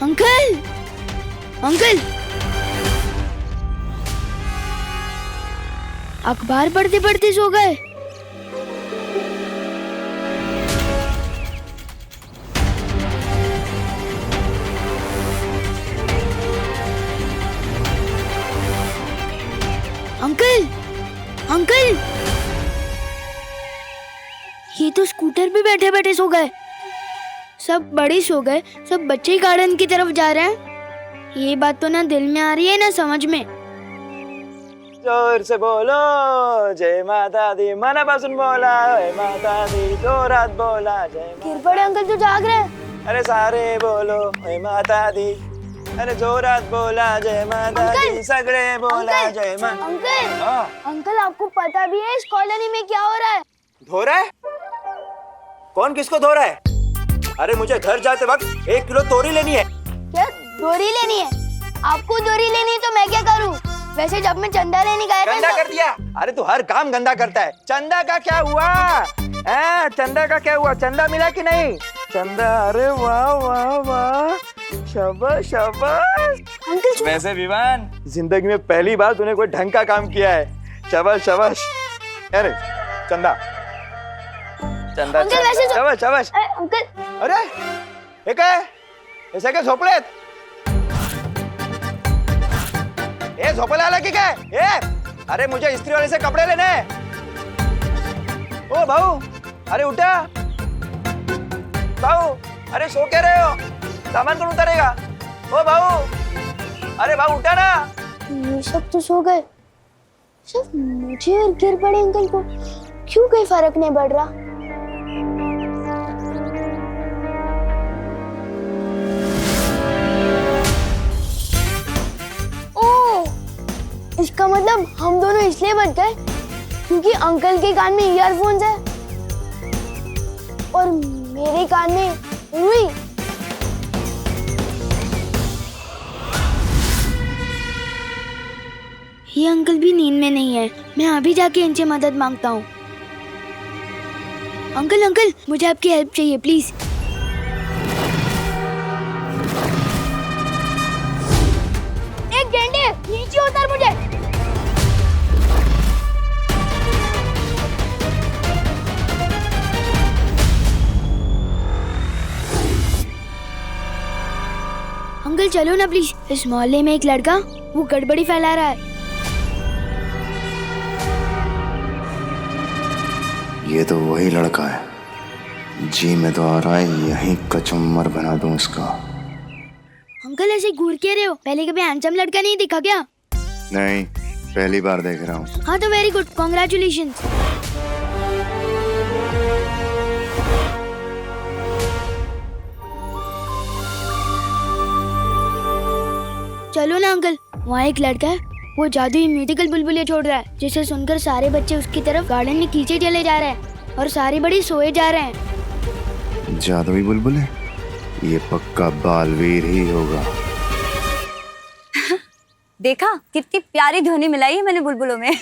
अंकल, अंकल, अखबार पढ़ते पढ़ते सो गए। अंकल, अंकल, ये तो स्कूटर पे बैठे बैठे सो गए। सब बड़े सो गए, सब बच्चे गार्डन की तरफ जा रहे हैं। ये बात तो ना दिल में आ रही है ना समझ में। जोर से बोलो जय माता दी, मनापासून बोला जय माता दी, जोरात बोला जय। गिर पड़े अंकल तो जाग रहे हैं। अरे सारे बोलो जय माता दी, अरे जोरात बोला जय माता दी, सगळे बोला जय माता। अंकल, अंकल आपको पता भी है इस कॉलोनी में क्या हो रहा है? धो रहा है? कौन किसको धो रहा है? अरे मुझे घर जाते वक्त 1 किलो तोरी लेनी है। क्या दोरी लेनी है? आपको दोरी लेनी है तो मैं क्या करूं? वैसे जब मैं चंदा लेने गया था गंदा कर दिया। अरे तू हर काम गंदा करता है। चंदा का क्या हुआ? चंदा का क्या हुआ? चंदा मिला कि नहीं? चंदा, अरे वाह वाह वाह, शाबाश शाबाश। अंकल वैसे विवान, जिंदगी में पहली बार तूने कोई ढंग का काम किया है। शाबाश शाबाश। अरे चंदा, चंदा, अंकल वैसे शाबाश शाबाश। अंकल, अरे हे काय? हे काय झोपलेत? ए झोपायला आला की काय? अरे मुझे इस्त्री वाले से कपड़े लेने हैं। ओ भाऊ, अरे उठा भाऊ, अरे सो क्या रहे हो? सामान कौन उतारेगा? ओ भाऊ, अरे भाऊ उठा ना। ये सब तो सो गए, सिर्फ मुझे और गिर पड़े अंकल को क्यों कोई फर्क नहीं पड़ रहा? इसका मतलब हम दोनों इसलिए बच गए क्योंकि अंकल के कान में ईयरफोन्स है और मेरे कान में रुई। ये अंकल भी नींद में नहीं है। मैं अभी जाके इनसे मदद मांगता हूँ। अंकल, अंकल, मुझे आपकी हेल्प चाहिए प्लीज। एक गेंडे, नीचे उतार मुझे। अंकल चलो ना प्लीज। इस मोहल्ले में एक लड़का वो गड़बड़ी फैला रहा है। ये तो वही लड़का है। जी मैं तो आ रहा है यहीं कचुम्बर बना दूं इसका। अंकल ऐसे घूर के रहे हो? पहले कभी हैंडसम लड़का नहीं दिखा क्या? नहीं, पहली बार देख रहा हूँ। हाँ तो वेरी गुड, कॉन्ग्रेचुलेशंस। चलो ना अंकल, वहाँ एक लड़का है, वो जादुई म्यूजिकल बुलबुले छोड़ रहा है, जिसे सुनकर सारे बच्चे उसकी तरफ गार्डन में खींचे चले जा रहे हैं और सारे बड़े सोए जा रहे हैं। जादुई बुलबुले? ये पक्का बालवीर ही होगा। देखा कितनी प्यारी ध्वनि मिलाई है मैंने बुलबुलों में।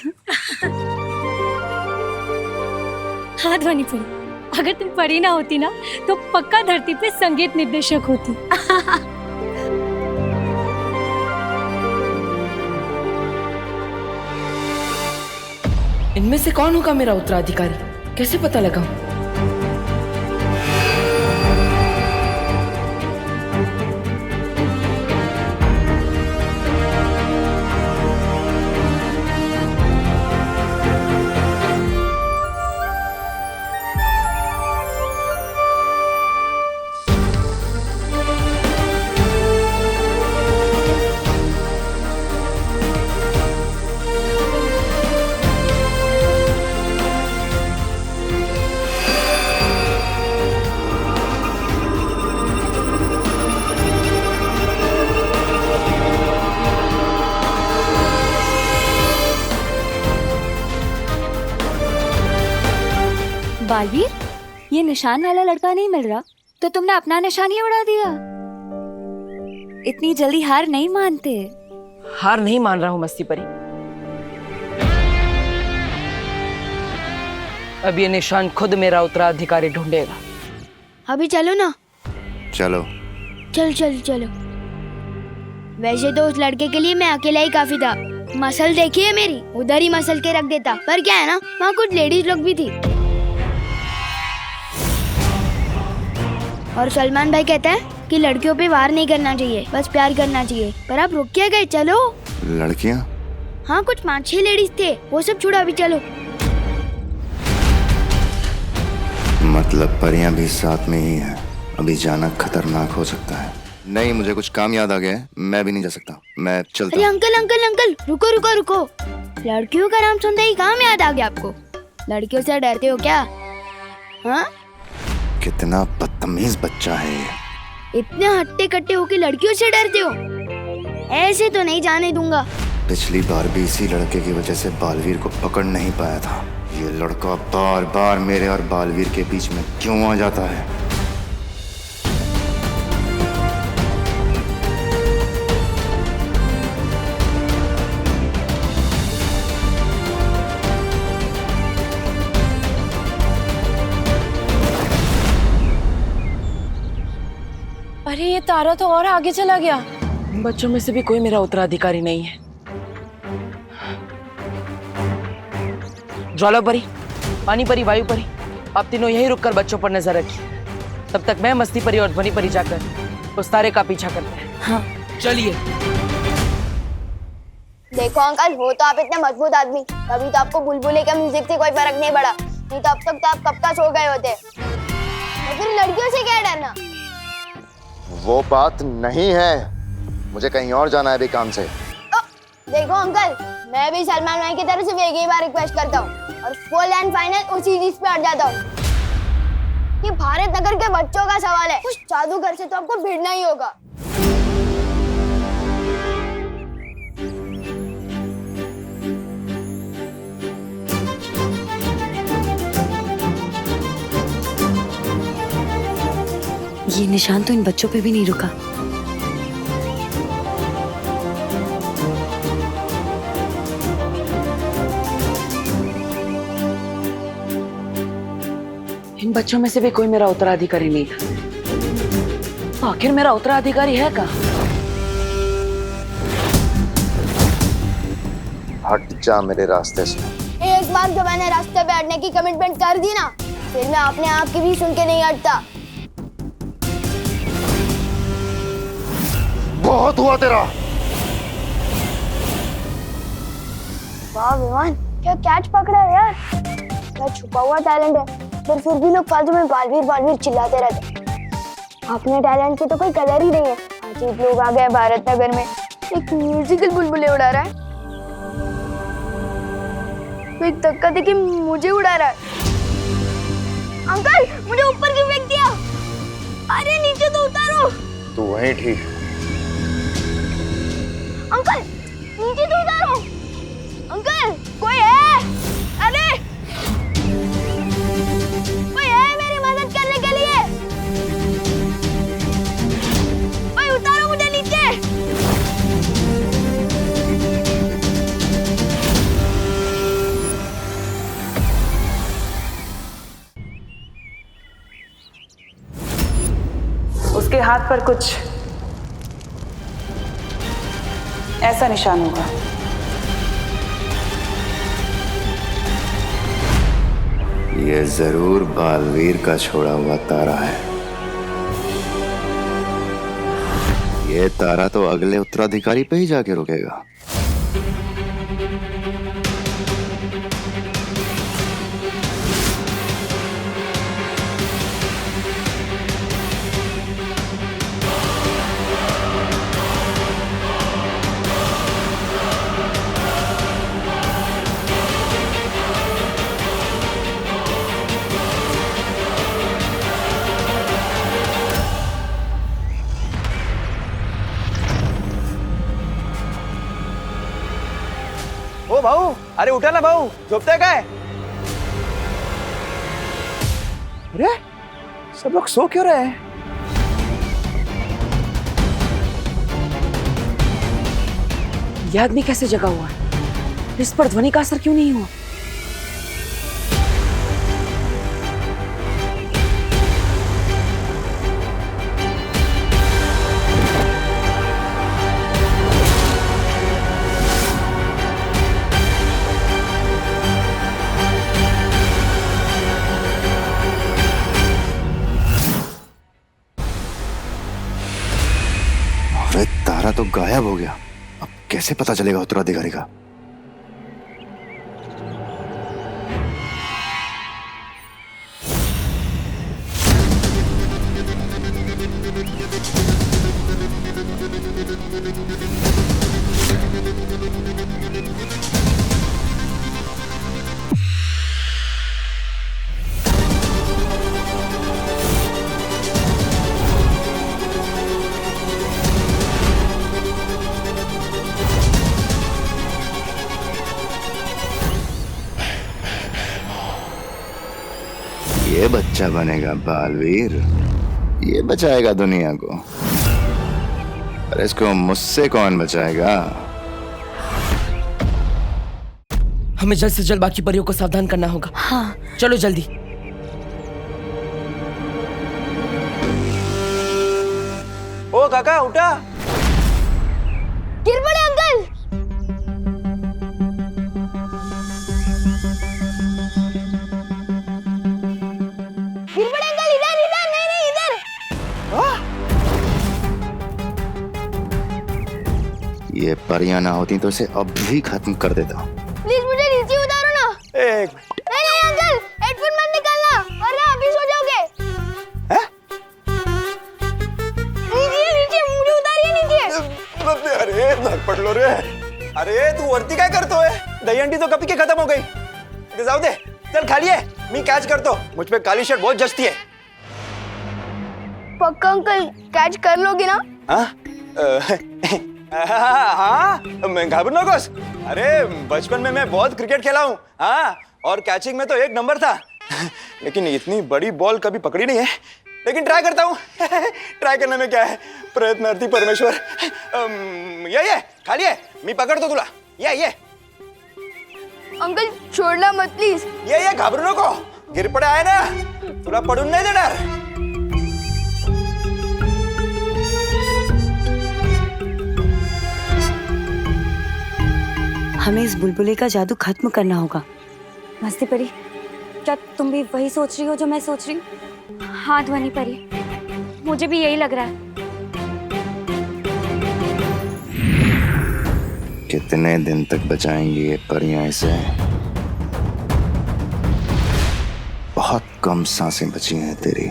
हाँ ध्वनि परी, अगर तुम परी ना होती ना तो पक्का धरती पे संगीत निर्देशक होती। इनमें से कौन होगा मेरा उत्तराधिकारी? कैसे पता लगाऊं? बालवीर, ये निशान वाला लड़का नहीं मिल रहा, तो तुमने अपना निशान ही उड़ा दिया। इतनी जल्दी हार नहीं मानते। हार नहीं मान रहा हूँ मस्ती परी। अब ये निशान खुद मेरा उत्तराधिकारी ढूंढेगा। अभी चलो ना। चलो चलो। वैसे तो उस लड़के के लिए मैं अकेला ही काफी था। मसल देखी है मेरी, उधर ही मसल के रख देता। पर क्या है ना, वहाँ कुछ लेडीज लोग भी थी। और सलमान भाई कहता है कि लड़कियों पे वार नहीं करना चाहिए, बस प्यार करना चाहिए। पर आप रुक क्या गए? चलो। लड़कियां? हाँ, कुछ 5-6 लेडीज थे, वो सब छोड़ो, अभी चलो। मतलब परियां भी साथ में ही हैं। अभी जाना खतरनाक हो सकता है। नहीं, मुझे कुछ काम याद आ गया है, मैं भी नहीं जा सकता, मैं चलता हूँ। अंकल, रुको। लड़कियों का नाम सुनते ही काम याद आ गया आपको? लड़कियों से डरते हो क्या? हाँ? कितना बदतमीज बच्चा है ये। इतने हट्टे कट्टे हो कि लड़कियों से डरते हो? ऐसे तो नहीं जाने दूंगा। पिछली बार भी इसी लड़के की वजह से बालवीर को पकड़ नहीं पाया था। ये लड़का बार बार मेरे और बालवीर के बीच में क्यों आ जाता है? अरे ये तारा तो और आगे चला गया। बच्चों में से भी कोई मेरा उत्तराधिकारी नहीं है। ज्वाला परी, पानी परी, वायु परी, आप तीनों यही रुककर बच्चों पर नजर रखिए। तब तक मैं, मस्ती परी और ध्वनि परी जाकर उस तारे का पीछा करते हैं। हाँ चलिए। देखो अंकल, हो तो आप इतने मजबूत आदमी, तभी तो आपको बुलबुले का म्यूजिक से कोई फर्क नहीं पड़ा। नहीं तो अब तक तो आप कब का सो गए होते। तो फिर लड़कियों से क्या डरना? वो बात नहीं है, मुझे कहीं और जाना है अभी काम से। देखो अंकल, मैं भी सलमान भाई की तरफ से एक ही बार रिक्वेस्ट करता हूँ और फुल एंड फाइनल उसी चीज पे अड़ जाता हूँ कि भारत नगर के बच्चों का सवाल है, उस जादूगर से तो आपको भिड़ना ही होगा। ये निशान तो इन बच्चों पे भी नहीं रुका। इन बच्चों में से भी कोई मेरा उत्तराधिकारी नहीं था। आखिर मेरा उत्तराधिकारी है कहाँ? हट जा मेरे रास्ते से। एक बार जब मैंने रास्ते पे हटने की कमिटमेंट कर दी ना, फिर मैं अपने आप की भी सुन के नहीं हटता। बहुत हुआ तेरा। वाह विमान, क्या कैच पकड़ा है यार। क्या छुपा हुआ टैलेंट है, पर फिर भी लोग फालतू में बालवीर चिल्लाते रहते। अपने टैलेंट की तो कोई कदर ही नहीं है। अजीब लोग आ गए भारत नगर में, एक म्यूजिकल बुलबुले उड़ा रहा है, तो एक धक्का देके मुझे उड़ा रहा है। अंकल, मुझे ऊपर क्यों फेंक दिया? अरे नीचे तो उतारो। तू वहीं ठीक। अंकल नीचे तो उतारो। अंकल कोई है? अरे कोई है मेरी मदद करने के लिए? कोई उतारो मुझे नीचे। उसके हाथ पर कुछ ऐसा निशान होगा। ये जरूर बालवीर का छोड़ा हुआ तारा है। ये तारा तो अगले उत्तराधिकारी पे ही जाके रुकेगा। ओ भाऊ, अरे उठा ना भाऊ, झोपते काय? अरे सब लोग सो क्यों रहे हैं? यह आदमी कैसे जगा हुआ है? इस पर ध्वनि का असर क्यों नहीं हुआ? अरे तारा तो गायब हो गया। अब कैसे पता चलेगा उत्तराधिकारी का? ये बच्चा बनेगा बालवीर, ये बचाएगा दुनिया को। पर इसको मुझसे कौन बचाएगा? हमें जल्द से जल्द बाकी परियों को सावधान करना होगा। हाँ चलो जल्दी। ओ काका उठा। गिर पड़े अंकल। गिर पड़े अंकल, इधर इधर, नहीं इधर। ये परियां ना होती तो इसे अब भी खत्म कर देता। प्लीज मुझे नीचे उतारो ना। एक नहीं अंकल, हेडफोन मत निकालना वरना अभी सो जाओगे। नीचे नीचे मुझे उतारिए नीचे। अरे धक पड़ लो रे। अरे तू वरती काय करतोय? दहीहंडी तो कभी के खत्म हो गई। ते जाऊ दे, चल खाली है, मी कैच करतो। मुझ पे काली शर्ट बहुत जचती है। पक्का अंकल कैच कर लोगे ना? हाँ मैं घाबरू नकोस। अरे बचपन में मैं बहुत क्रिकेट खेला हूँ। हाँ और कैचिंग में तो एक नंबर था। लेकिन इतनी बड़ी बॉल कभी पकड़ी नहीं है। लेकिन ट्राई करता हूँ। ट्राई करने में क्या है, प्रयत्नार्थी परमेश्वर। ये खाली है, मी पकड़तो तुला। ये अंकल छोड़ना मत प्लीज। ये घाबरू नको, गिर पडे आहे ना, तुला पडून नाही देणार। हमें इस बुलबुले का जादू खत्म करना होगा। मस्ती परी, क्या तुम भी वही सोच रही हो जो मैं सोच रही हूँ? हाँ ध्वनि परी, मुझे भी यही लग रहा है। कितने दिन तक बचाएंगी ये परियां इसे? बहुत कम सांसें बची हैं तेरी।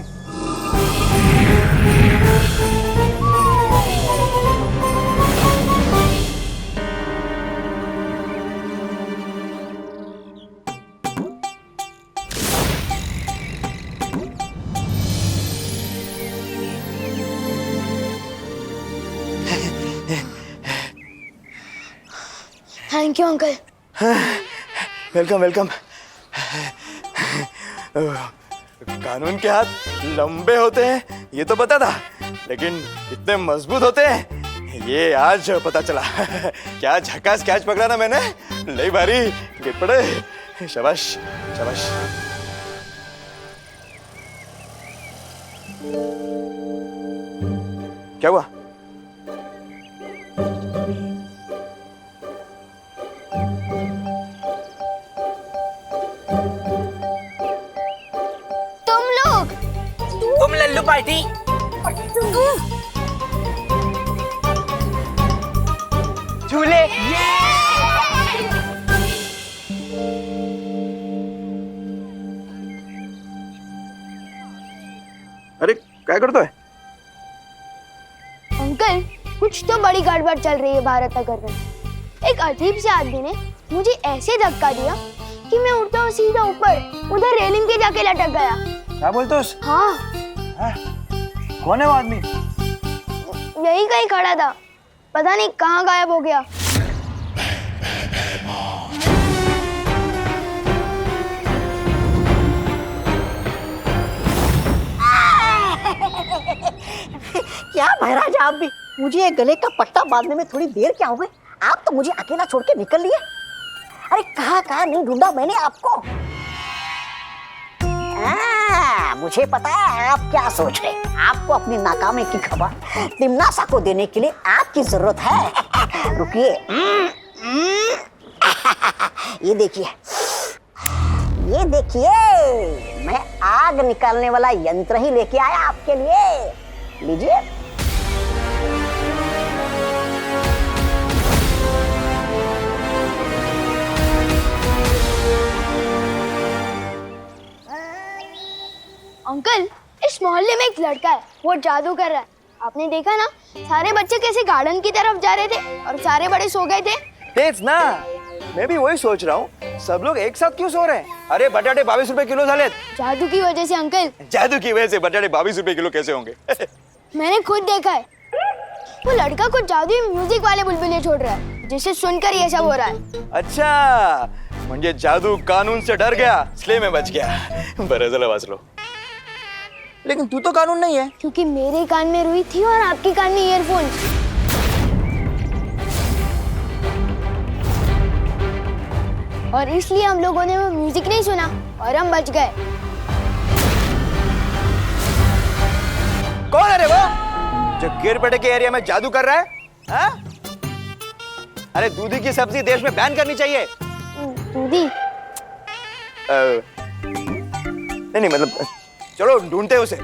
Thank you uncle. Welcome welcome. कानून के हाथ लंबे होते हैं ये तो पता था, लेकिन इतने मजबूत होते हैं ये आज पता चला। क्या झकास कैच पकड़ा ना मैंने, ले भारी गिर पड़े। शाबाश शाबाश। क्या हुआ? तुम लल्लू पार्टी। झूले। अरे क्या करता है? अंकल कुछ तो बड़ी गड़बड़ चल रही है भारत नगर में। एक अजीब से आदमी ने मुझे ऐसे धक्का दिया कि मैं उड़ता हुआ सीधा ऊपर उधर रेलिंग के जाके लटक गया। क्या बोलते हो? हाँ। कौन है वो आदमी? यही कहीं खड़ा था, पता नहीं कहाँ गायब हो गया। क्या महाराज आप भी, मुझे ये गले का पट्टा बांधने में थोड़ी देर क्या हो गई? आप तो मुझे अकेला छोड़ के निकल लिए। अरे कहाँ नहीं ढूंढा मैंने आपको। मुझे पता है आप क्या सोच रहे हैं। आपको अपनी नाकामी की खबर तिम्नासा को देने के लिए आपकी जरूरत है। रुकिए, ये देखिए, ये देखिए, मैं आग निकालने वाला यंत्र ही लेके आया आपके लिए। लीजिए। अंकल इस मोहल्ले में एक लड़का है, वो जादू कर रहा है। आपने देखा ना, सारे बच्चे कैसे गार्डन की तरफ जा रहे थे और सारे बड़े सो गए थे। तेज ना, मैं भी वही सोच रहा हूँ, सब लोग एक साथ क्यों सो रहे हैं? अरे बटाटे 22 रुपए किलो झाले। जादू की वजह से अंकल। जादू की वजह से बटाटे 22 रुपए किलो कैसे होंगे? मैंने खुद देखा है, वो लड़का कुछ जादुई म्यूजिक वाले बुलबुले छोड़ रहा है, जिसे सुनकर ये सब हो रहा है। अच्छा, म्हणजे जादू कानून से डर गया इसलिए मैं बच गया। बरं झालं वाचलो। लेकिन तू तो कानून नहीं है। क्योंकि मेरे कान में रुई थी और आपके कान में ईयरफोन्स। और इसलिए हम लोगों ने वो म्यूजिक नहीं सुना और हम बच गए। कौन है रे वो जो गिरपेटे के एरिया में जादू कर रहा है? हा? अरे दूधी की सब्जी देश में बैन करनी चाहिए। दूधी? नहीं मतलब चलो ढूंढते उसे।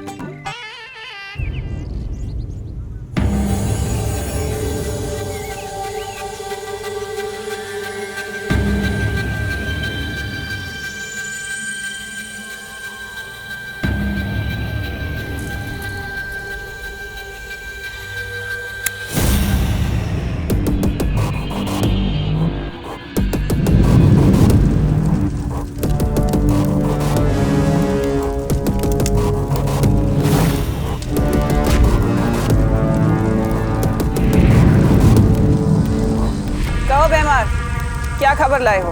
क्या खबर लाए हो?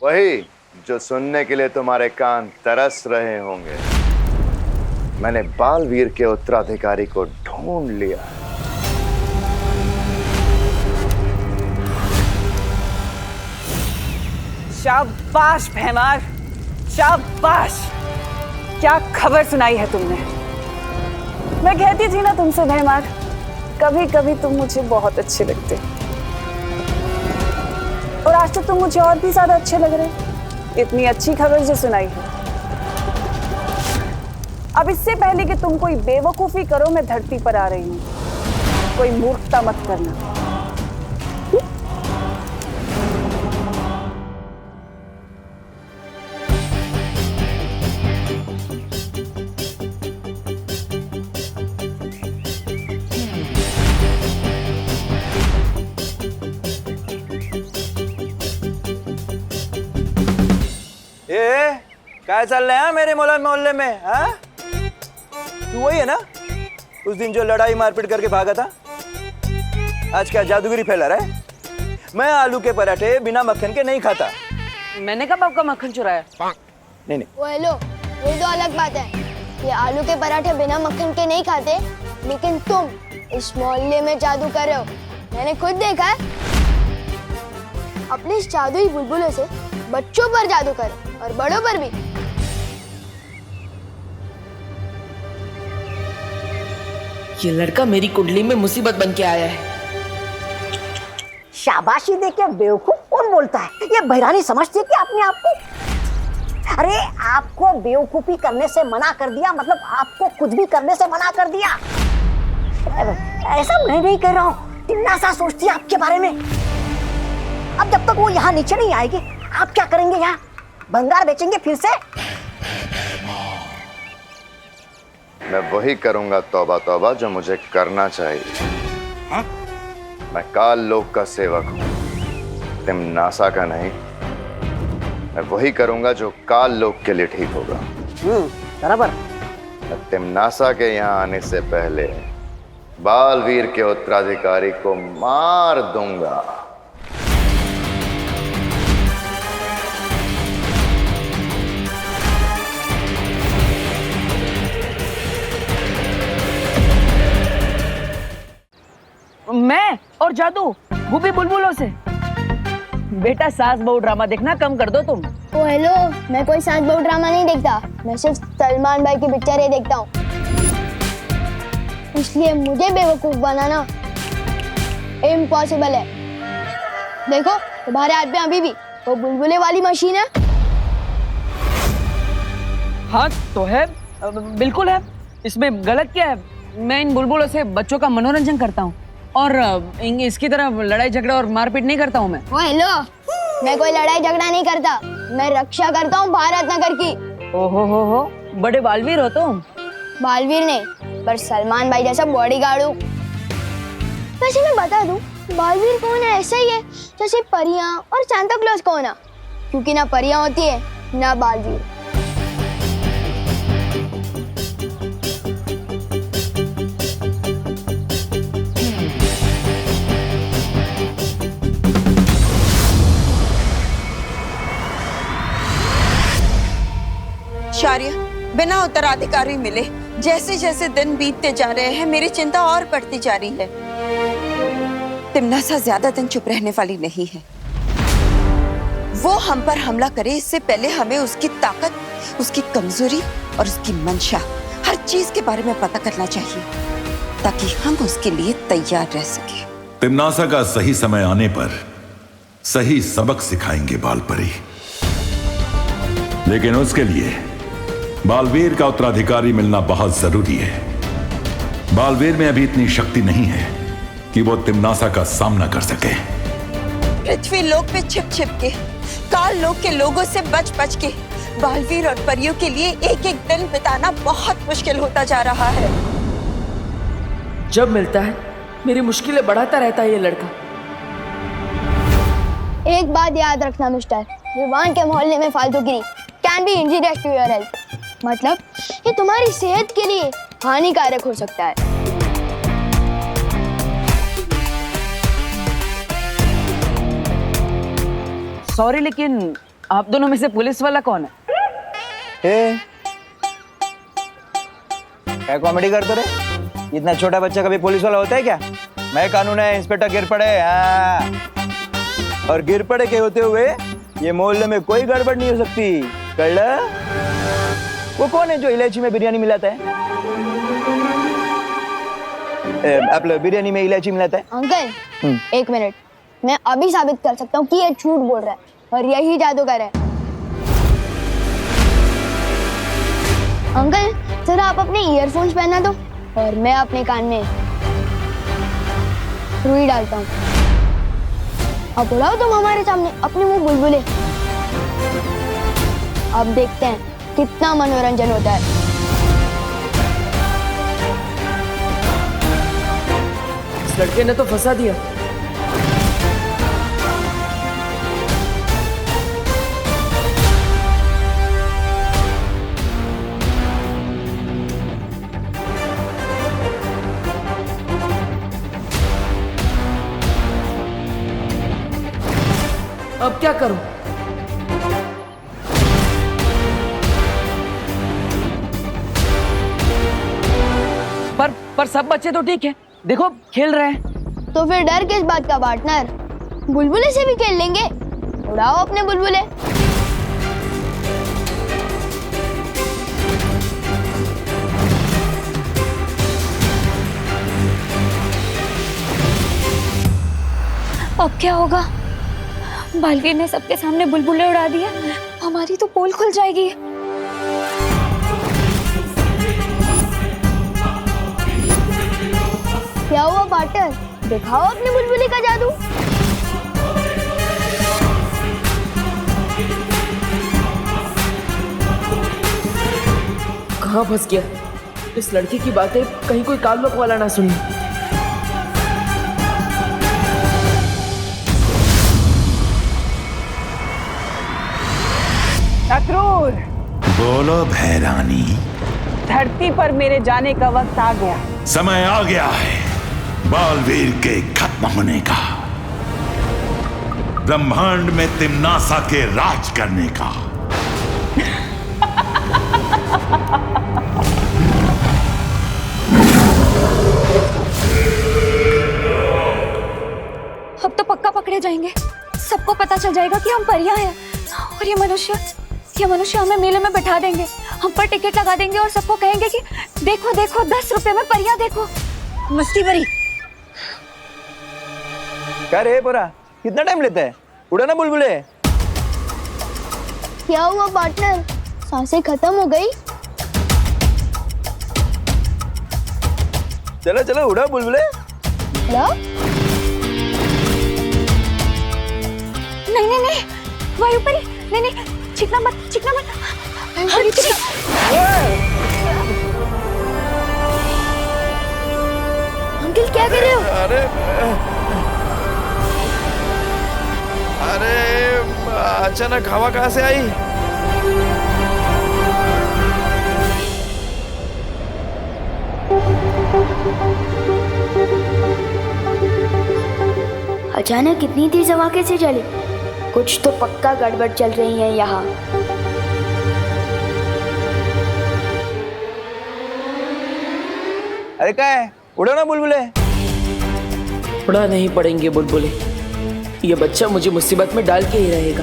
वही जो सुनने के लिए तुम्हारे कान तरस रहे होंगे। मैंने बालवीर के उत्तराधिकारी को ढूंढ लिया। शाबाश भैमार, शाबाश। क्या खबर सुनाई है तुमने? मैं कहती थी ना तुमसे भैमार, कभी कभी तुम मुझे बहुत अच्छे लगते और आज तो तुम मुझे और भी ज्यादा अच्छे लग रहे। इतनी अच्छी खबर जो सुनाई है। अब इससे पहले कि तुम कोई बेवकूफी करो, मैं धरती पर आ रही हूँ। कोई मूर्खता मत करना। क्या चल रहा है मेरे मोहल्ले में? हाँ? तू वही है ना उस दिन जो लड़ाई मारपीट करके भागा था? आज क्या जादूगरी फैला रहा है? मैं आलू के पराठे बिना मक्खन के नहीं खाता। मैंने कब आपका मक्खन चुराया? नहीं नहीं। वो हेलो, ये तो अलग बात है। ये आलू के पराठे बिना मक्खन के नहीं खाते, लेकिन तुम इस मोहल्ले में जादू कर रहे हो। मैंने खुद देखा है। अपने इस जादुई बुलबुलों से बच्चों पर जादू कर और बड़ों पर भी। ये लड़का मेरी कुंडली में मुसीबत बन के आया है। शाबाशी देके बेवकूफ कौन बोलता है? ये बहरानी समझती है कि अपने आप को। अरे आपको बेवकूफी करने से मना कर दिया, मतलब आपको कुछ भी करने से मना कर दिया। ऐसा मैं नहीं कह रहा हूँ, टिन्नासा सोचती है आपके बारे में। अब जब तक वो यहाँ नीचे नहीं आएगी, आप क्या करेंगे? यहाँ भंगार बेचेंगे फिर से? मैं वही करूंगा तौबा तौबा जो मुझे करना चाहिए। हाँ? मैं काल लोक का सेवक हूँ, तिम्नासा का नहीं। मैं वही करूंगा जो काल लोक के लिए ठीक होगा। बराबर। मैं तिम्नासा के यहाँ आने से पहले बालवीर के उत्तराधिकारी को मार दूंगा। मैं और जादू, वो भी बुलबुलों से। बेटा सास बहू ड्रामा देखना कम कर दो तुम। ओ हेलो, मैं कोई सास बहू ड्रामा नहीं देखता। मैं सिर्फ सलमान भाई की पिक्चरें देखता हूँ। इसलिए मुझे बेवकूफ बनाना इम्पॉसिबल है। देखो तुम्हारे हाथ में अभी भी वो बुलबुले वाली मशीन है। हाँ तो है, बिल्कुल है। इसमें गलत क्या है? मैं इन बुलबुलों से बच्चों का मनोरंजन करता हूँ और इसकी तरह लड़ाई झगड़ा और मारपीट नहीं करता हूँ मैं। ओ हेलो, मैं कोई लड़ाई झगड़ा नहीं करता। मैं रक्षा करता हूँ भारत नगर की। ओहो हो, बड़े बालवीर हो तुम। बालवीर नहीं, पर सलमान भाई जैसा बॉडीगार्ड हूँ। वैसे मैं बता दूं, बालवीर कौन है? ऐसा ही है जैसे परियां और सांता क्लॉज कौन है, क्योंकि ना परियां होती है ना बालवीर। शारिया, बिना उत्तराधिकारी मिले जैसे जैसे दिन बीतते जा रहे हैं, मेरी चिंता और बढ़ती जा रही है। तिम्नासा ज्यादा दिन चुप रहने वाली नहीं है। वो हम पर हमला करे इससे पहले हमें उसकी ताकत, उसकी कमजोरी और उसकी मंशा, हर चीज के बारे में पता करना चाहिए, ताकि हम उसके लिए तैयार रह सके। तिम्नासा का सही समय आने पर सही सबक सिखाएंगे बालपरी, लेकिन उसके लिए बालवीर का उत्तराधिकारी मिलना बहुत जरूरी है। बालवीर में अभी इतनी शक्ति नहीं है कि वो तिम्नासा का सामना कर सके। पृथ्वी लोक पे छिप छिप के, काल लोक के लोगों से बच बच के बालवीर और परियों के लिए एक एक दिन बिताना बहुत मुश्किल होता जा रहा है। जब मिलता है मेरी मुश्किलें बढ़ाता रहता है ये लड़का। एक बात याद रखना मिस्टर, रिवान के मोहल्ले में फालतूगिरी can be injurious to your health. मतलब ये तुम्हारी सेहत के लिए हानिकारक हो सकता है। सॉरी, लेकिन आप दोनों में से पुलिस वाला कौन है? क्या कॉमेडी करते रे? इतना छोटा बच्चा कभी पुलिस वाला होता है क्या? मैं कानून है, इंस्पेक्टर गिरपड़े। हाँ। और गिरपड़े के होते हुए ये मोहल्ले में कोई गड़बड़ नहीं हो सकती। कल्ला? वो कौन है जो इलायची में बिरयानी मिलाता है? आप लोग बिरयानी में इलायची मिलाता है? अंकल एक मिनट, मैं अभी साबित कर सकता हूँ कि ये झूठ बोल रहा है और यही जादूगर है। अंकल जरा आप अपने ईयरफोन्स पहना दो और मैं अपने कान में रुई डालता हूँ। अब उड़ाओ तुम हमारे सामने अपने मुंह बुलबुले। अब देखते हैं कितना मनोरंजन होता है। इस लड़के ने तो फंसा दिया। पर सब बच्चे तो ठीक है, देखो खेल रहे हैं। तो फिर डर किस बात का पार्टनर? बुलबुले से भी खेल लेंगे। उड़ाओ अपने बुलबुले। अब क्या होगा? बालवीर ने सबके सामने बुलबुले उड़ा दिया, हमारी तो पोल खुल जाएगी। क्या हुआ पार्टनर? दिखाओ अपने बुलबुले का जादू। कहाँ फंस गया? इस लड़की की बातें कहीं कोई कालबक वाला ना सुने। अक्रूर, बोलो भैरानी। धरती पर मेरे जाने का वक्त आ गया। समय आ गया है बालवीर के खत्म होने का, ब्रह्मांड में तिम्नासा के राज करने का। अब तो पक्का पकड़े जाएंगे। सबको पता चल जाएगा कि हम परियां हैं। और ये मनुष्य हमें मेले में बैठा देंगे, हम पर टिकट लगा देंगे और सबको कहेंगे कि देखो देखो 10 रुपए में परियां देखो। मस्ती भरी। क्या रे पोरा, कितना टाइम लेता है? उड़ा ना बुलबुले। क्या हुआ पार्टनर? सांसें खत्म हो गई? चलो चलो उड़ा बुलबुले। हेलो? नहीं वायुपरी, नहीं चिकना मत। वायुपरी, अंकल क्या कर रहे हो? अरे अचानक हवा कहाँ से आई? अचानक इतनी तेज हवा कैसे चली? कुछ तो पक्का गड़बड़ चल रही है यहाँ। अरे क्या है? उड़ो ना बुलबुले। उड़ा नहीं पड़ेंगे बुलबुले, ये बच्चा मुझे मुसीबत में डाल के ही रहेगा।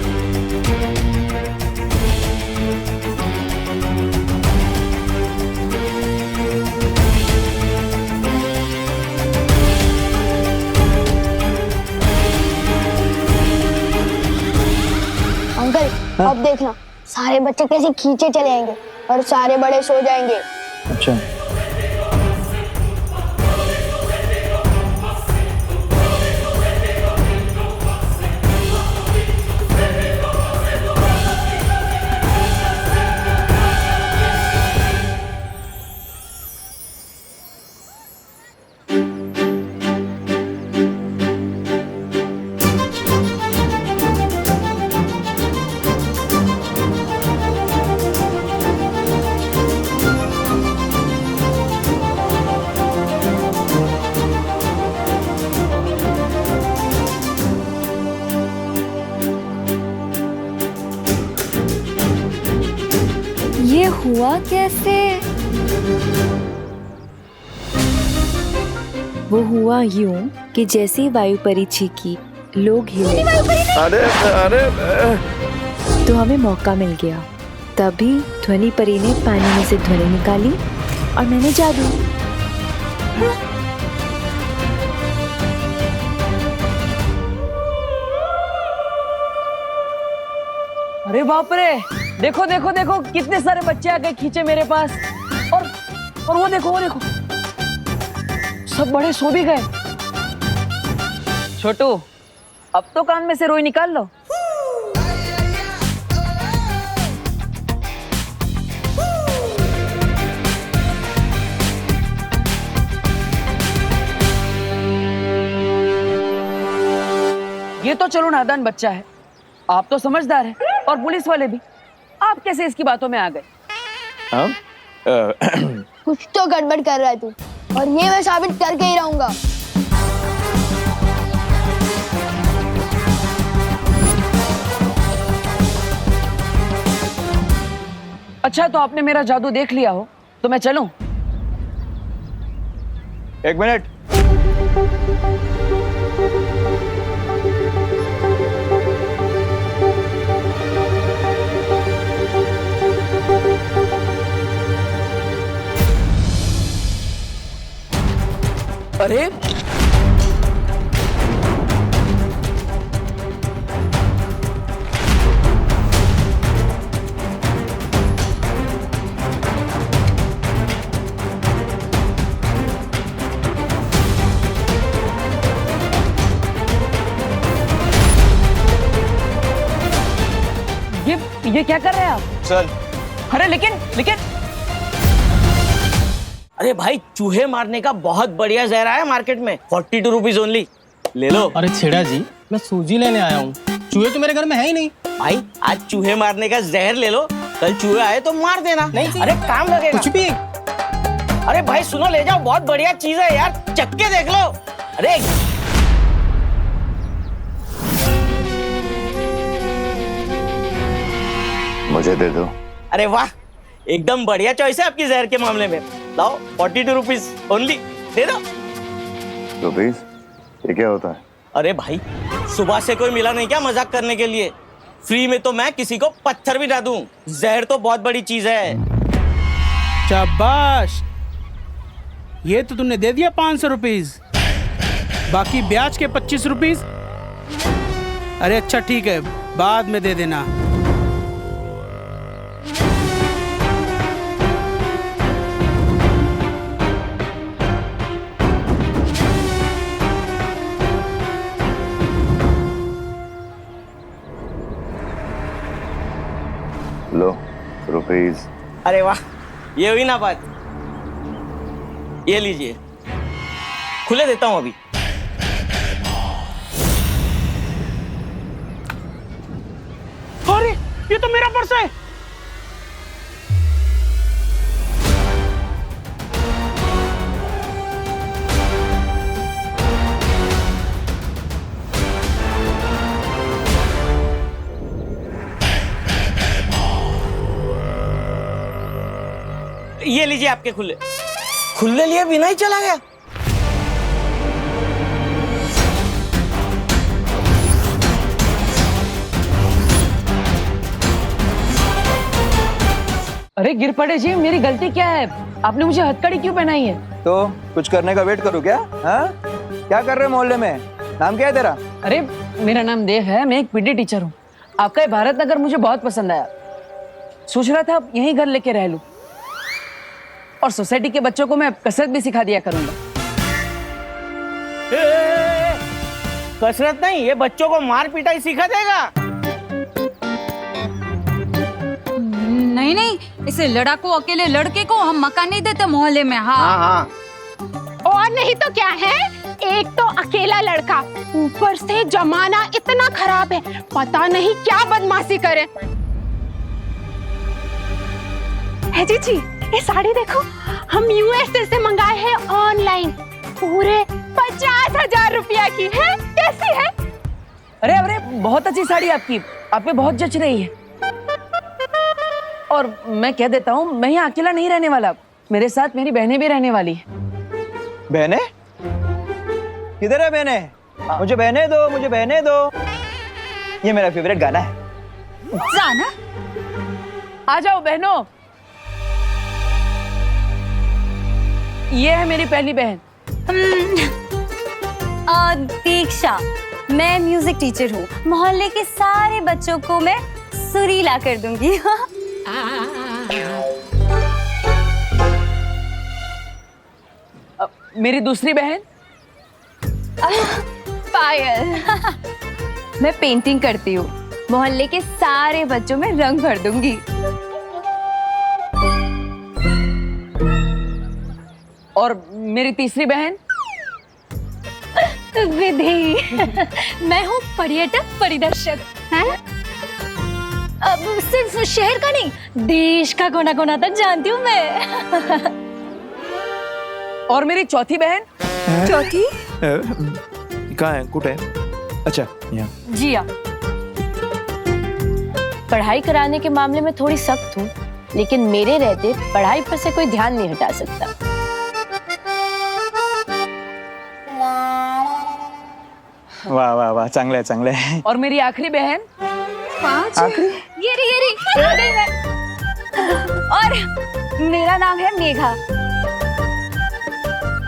अंकल अब देखना, सारे बच्चे कैसे खींचे चले आएंगे और सारे बड़े सो जाएंगे। अच्छा। ये हुआ कैसे? वो हुआ यूं कि जैसे ही वायुपरी चीखी, लोग हिले। अरे तो हमें मौका मिल गया। तभी ध्वनि परी ने पानी में से ध्वनि निकाली और मैंने जादू। अरे बाप रे, देखो देखो देखो कितने सारे बच्चे आ गए खींचे मेरे पास। और वो देखो सब बड़े सो भी गए। छोटू, अब तो कान में से रोई निकाल लो। ये तो चलो नादान बच्चा है, आप तो समझदार हैं और पुलिस वाले भी। आप कैसे इसकी बातों में आ गए? कुछ तो गड़बड़ कर रहा है तू, और ये मैं साबित करके ही रहूंगा। अच्छा, तो आपने मेरा जादू देख लिया हो तो मैं चलूं? एक मिनट। अरे ये क्या कर रहे हैं आप? चल। अरे लेकिन अरे भाई, चूहे मारने का बहुत बढ़िया जहर आया मार्केट में, 42 रुपीज ओनली, ले लो। अरे छेड़ा जी, मैं सूजी लेने आया हूँ, चूहे तो मेरे घर में है ही नहीं। भाई आज चूहे मारने का जहर ले लो, कल चूहे आए तो मार देना। नहीं, अरे काम लगेगा। कुछ भी। अरे भाई सुनो, ले जाओ, बहुत बढ़िया चीज है यार, चक्के देख लो। अरे मुझे दे दो। अरे वाह, एकदम बढ़िया चॉइस है आपकी जहर के मामले में। लाओ 42 रुपीज ओनली, दे दो। रुपीज? ये क्या होता है? अरे भाई, सुबह से कोई मिला नहीं क्या मजाक करने के लिए? फ्री में तो मैं किसी को पत्थर भी ना दूं। जहर तो बहुत बड़ी चीज है। शाबाश, ये तो तुमने दे दिया 500 रुपीज, बाकी ब्याज के 25 रुपीज। अरे अच्छा ठीक है, बाद में दे देना। लो रुपीज। अरे वाह, ये हुई ना बात। ये लीजिए, खुले देता हूं अभी। अरे ये तो मेरा पर्स है। ये लीजिए आपके खुले। खुले लिए बिना ही चला गया। अरे गिर पड़े जी, मेरी गलती क्या है? आपने मुझे हथकड़ी क्यों पहनाई है? तो कुछ करने का वेट करूँ क्या? हाँ, क्या कर रहे हैं मोहल्ले में? नाम क्या है तेरा? अरे मेरा नाम देव है, मैं एक पीटी टीचर हूँ। आपका ये भारत नगर मुझे बहुत पसंद आया, सोच रहा था यहीं घर लेके रह लूं और सोसाइटी के बच्चों को मैं कसरत भी सिखा दिया करूंगा। कसरत नहीं, ये बच्चों को मार पिटाई सिखा देगा। नहीं नहीं, इसे लड़ाकू अकेले लड़के को हम मकान नहीं देते मोहल्ले में। हाँ। और नहीं तो क्या है, एक तो अकेला लड़का, ऊपर से जमाना इतना खराब है, पता नहीं क्या बदमाशी करे। है जी, ये साड़ी देखो, हम यूएसए से मंगाए हैं ऑनलाइन, पूरे 50,000 रुपया की है। कैसी है? अरे बहुत अच्छी साड़ी आपकी, आप पे बहुत जच रही है। और मैं कह देता हूँ, मैं यहाँ अकेला नहीं रहने वाला, मेरे साथ मेरी बहनें भी रहने वाली है। बहनें? किधर है बहनें? मुझे बहनें दो, मुझे बहनें दो। ये मेरा फेवरेट गाना है। जाना? आ जाओ बहनों। ये है मेरी पहली बहन दीक्षा। मैं म्यूजिक टीचर हूँ, मोहल्ले के सारे बच्चों को मैं सुरीला कर दूंगी। मेरी दूसरी बहन पायल। मैं पेंटिंग करती हूँ, मोहल्ले के सारे बच्चों में रंग भर दूंगी। और मेरी तीसरी बहन विधि। मैं हूँ पर्यटक परिदर्शक। अब सिर्फ शहर का नहीं, देश का कोना कोना तक जानती हूँ मैं। और मेरी चौथी बहन? चौथी? कहाँ है? कुट है? अच्छा, यहाँ। जी हाँ, पढ़ाई कराने के मामले में थोड़ी सख्त हूँ, लेकिन मेरे रहते पढ़ाई पर से कोई ध्यान नहीं हटा सकता। वाह वाह वाह, चांगलं आहे चांगलं आहे. और मेरी आखिरी बहन 5? आखिरी? ये रही. और मेरा नाम है मेघा.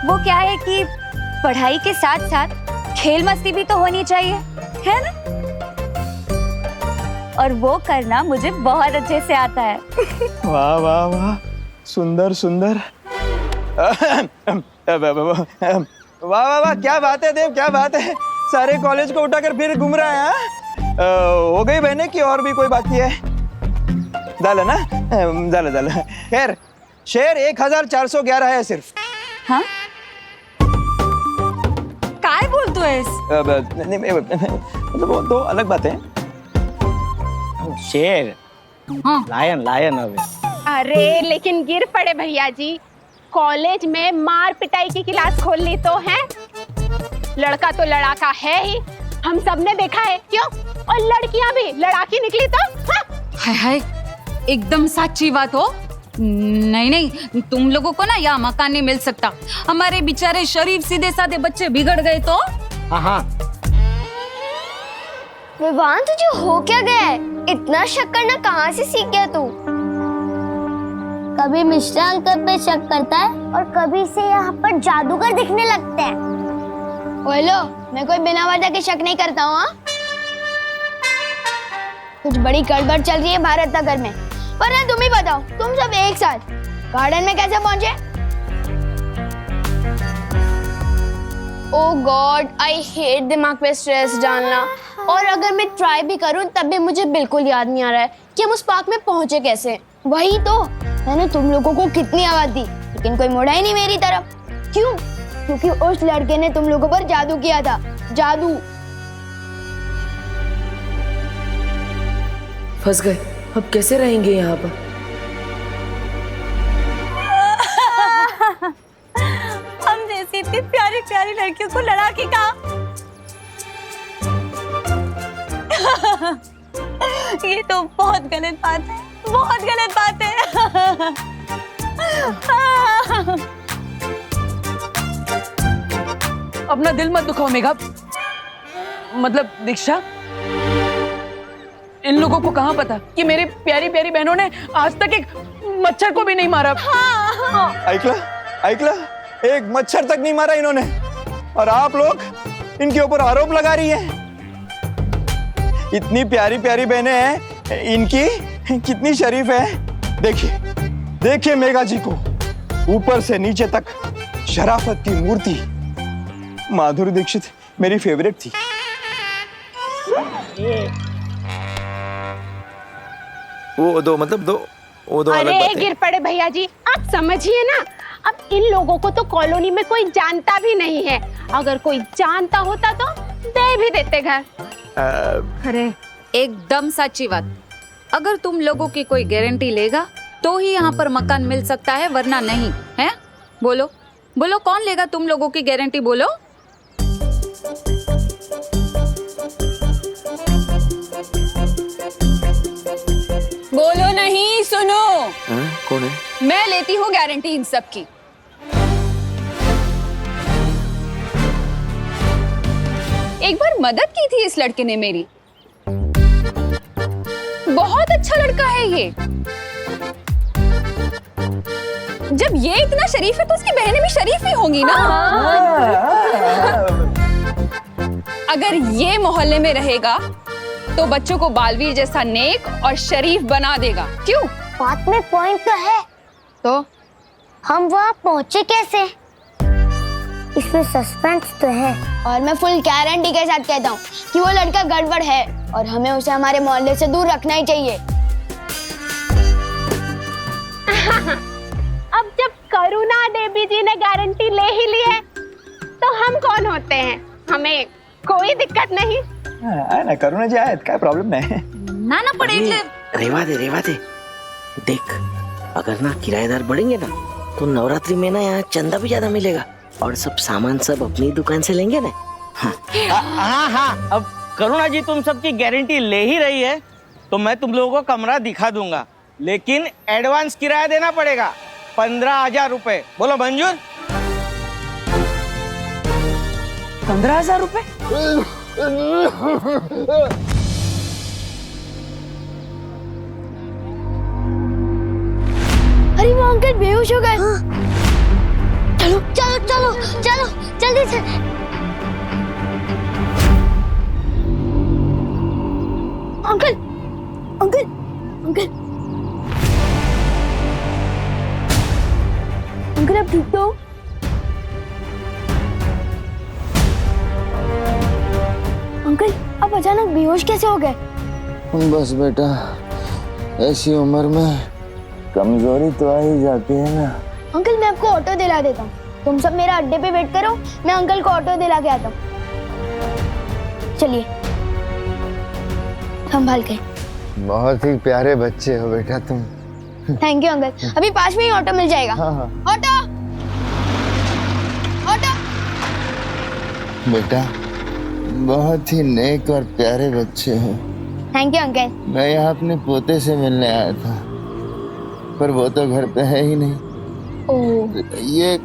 वो क्या है कि पढ़ाई के साथ साथ खेल मस्ती भी तो होनी चाहिए, है ना? और वो करना मुझे बहुत अच्छे से आता है. वाह वाह वाह, सुंदर सुंदर. वाह वाह वाह, क्या बात है देव, क्या बात है. सारे कॉलेज को उठाकर फिर घूम रहा है. हो गई बहने की और भी कोई बाकी है? झालं ना? झालं. खैर शेर 1411 है सिर्फ. हाँ? काय बोलतोयस? मतलब दो अलग बातें हैं. शेर. लायन लायन हवे. अरे लेकिन गिर पड़े भैया जी, कॉलेज में मार पिटाई की क्लास खोल ली तो है. लड़का तो लड़ाका है ही, हम सब ने देखा है. क्यों? और लड़कियां भी लड़ाकी निकली तो. हाय हाय, एकदम सच्ची बात हो. नहीं, तुम लोगों को ना यहाँ मकान नहीं मिल सकता. हमारे बेचारे शरीफ सीधे साधे बच्चे बिगड़ गए तो. हाँ. विवान, तुझे हो क्या गया है? इतना शक करना कहाँ से सीख गया तू? कभी मिश्रा अंकल पे शक करता है और कभी से यहाँ पर जादूगर दिखने लगते हैं. बोलो, मैं कोई बिना वजह के शक नहीं करता हूँ. कुछ बड़ी गड़बड़ चल रही है भारत नगर में. पर तुम ही बताओ, तुम सब एक साथ गार्डन में कैसे पहुंचे? ओह गॉड, आई हेट दिमाग पे स्ट्रेस डालना. और अगर मैं ट्राई भी करूं तब भी मुझे बिल्कुल याद नहीं आ रहा है कि हम उस पार्क में पहुंचे कैसे. वही तो, मैंने तुम लोगों को कितनी आवाज दी लेकिन कोई मुड़ा ही नहीं मेरी तरफ. क्यों? क्योंकि उस लड़के ने तुम लोगों पर जादू किया था. जादू. फंस गए. अब कैसे रहेंगे यहाँ पर? हम जैसी इतनी प्यारी प्यारी लड़कियों को लड़ाकी का. ये तो बहुत गलत बात है, बहुत गलत बात है. अपना दिल मत दुखाओ मेघा. मतलब दीक्षा, इन लोगों को कहाँ पता कि मेरी प्यारी प्यारी बहनों ने आज तक एक मच्छर को भी नहीं मारा. ऐकला, एक मच्छर तक नहीं मारा इन्होंने. और आप लोग इनके ऊपर आरोप लगा रही हैं. इतनी प्यारी प्यारी बहनें हैं इनकी, कितनी शरीफ है. देखिए मेघा जी को, ऊपर से नीचे तक शराफत की मूर्ति. माधुरी दीक्षित मेरी फेवरेट थी. वो दो अरे गिर पड़े भैया जी, आप समझिए ना. अब इन लोगों को तो कॉलोनी में कोई जानता भी नहीं है. अगर कोई जानता होता तो दे भी देते घर. अरे एकदम सच्ची बात. अगर तुम लोगों की कोई गारंटी लेगा तो ही यहाँ पर मकान मिल सकता है, वरना नहीं है. बोलो बोलो, कौन लेगा तुम लोगों की गारंटी? बोलो. बोलो नहीं, सुनो. कौन है? मैं लेती हूँ गारंटी इन सब की. एक बार मदद की थी इस लड़के ने मेरी. बहुत अच्छा लड़का है ये. जब ये इतना शरीफ है तो उसकी बहनें भी शरीफ ही होंगी ना. अगर ये मोहल्ले में रहेगा तो बच्चों को बालवीर जैसा नेक और शरीफ बना देगा. क्यों? बात में पॉइंट तो है. तो हम वहाँ पहुँचे कैसे? इसमें सस्पेंस तो है. और मैं फुल गारंटी के साथ कहता हूँ कि वो लड़का गड़बड़ है और हमें उसे हमारे मोहल्ले से दूर रखना ही चाहिए. अब जब करुणा देवी जी ने गारंटी ले ही ली है तो हम कौन होते हैं? हमें कोई दिक्कत नहीं. ना करुणा जी आहेत, काय प्रॉब्लेम नाही. ना पड़े. रेवा दे. देख, अगर ना किराएदार बढ़ेंगे ना तो नवरात्रि में ना यहाँ चंदा भी ज्यादा मिलेगा और सब सामान सब अपनी दुकान से लेंगे ना. हाँ. अब करुणा जी तुम सबकी गारंटी ले ही रही है तो मैं तुम लोगों को कमरा दिखा दूंगा, लेकिन एडवांस किराया देना पड़ेगा 15,000 रुपए. बोलो मंजूर? 15,000 रुपए? अरे वो अंकल बेहोश हो गए। चलो चलो चलो चलो जल्दी से। अंकल अंकल अंकल अंकल आप ठीक तो हो? अंकल आप अचानक बेहोश कैसे हो गए? बस बेटा, ऐसी उम्र में कमजोरी तो आ ही जाती है ना। अंकल मैं आपको ऑटो दिला देता हूँ, तुम सब मेरा अड्डे पे वेट करो, मैं अंकल को ऑटो दिला के आता हूँ। चलिए संभाल के। बहुत ही प्यारे बच्चे हो बेटा तुम। थैंक यू अंकल, अभी पास में ही ऑटो मिल जाएगा। हाँ हाँ। Auto auto. बेटा बहुत ही नेक और प्यारे बच्चे हो। Thank you uncle. मैं यहाँ अपने पोते से मिलने आया था, पर वो तो घर पे है ही नहीं। ओह। ये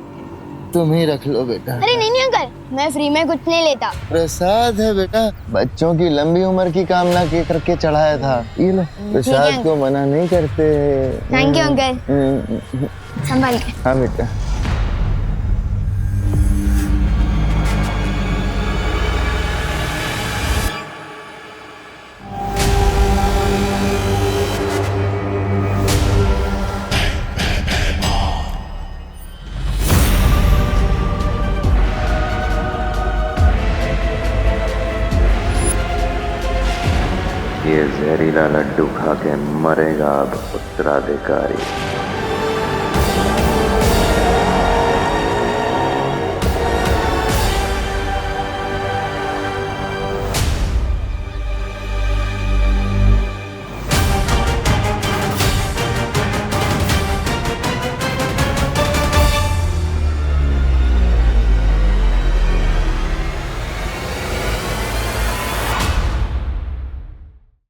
तुम ही रख लो बेटा। अरे नहीं नहीं अंकल, मैं फ्री में कुछ नहीं लेता। प्रसाद है बेटा, बच्चों की लंबी उम्र की कामना के करके चढ़ाया था। ये लो, प्रसाद को मना नहीं करते। Thank you uncle. संभाल के। हाँ बेटा। ये जहरीला लड्डू खा के मरेगा अब उत्तराधिकारी।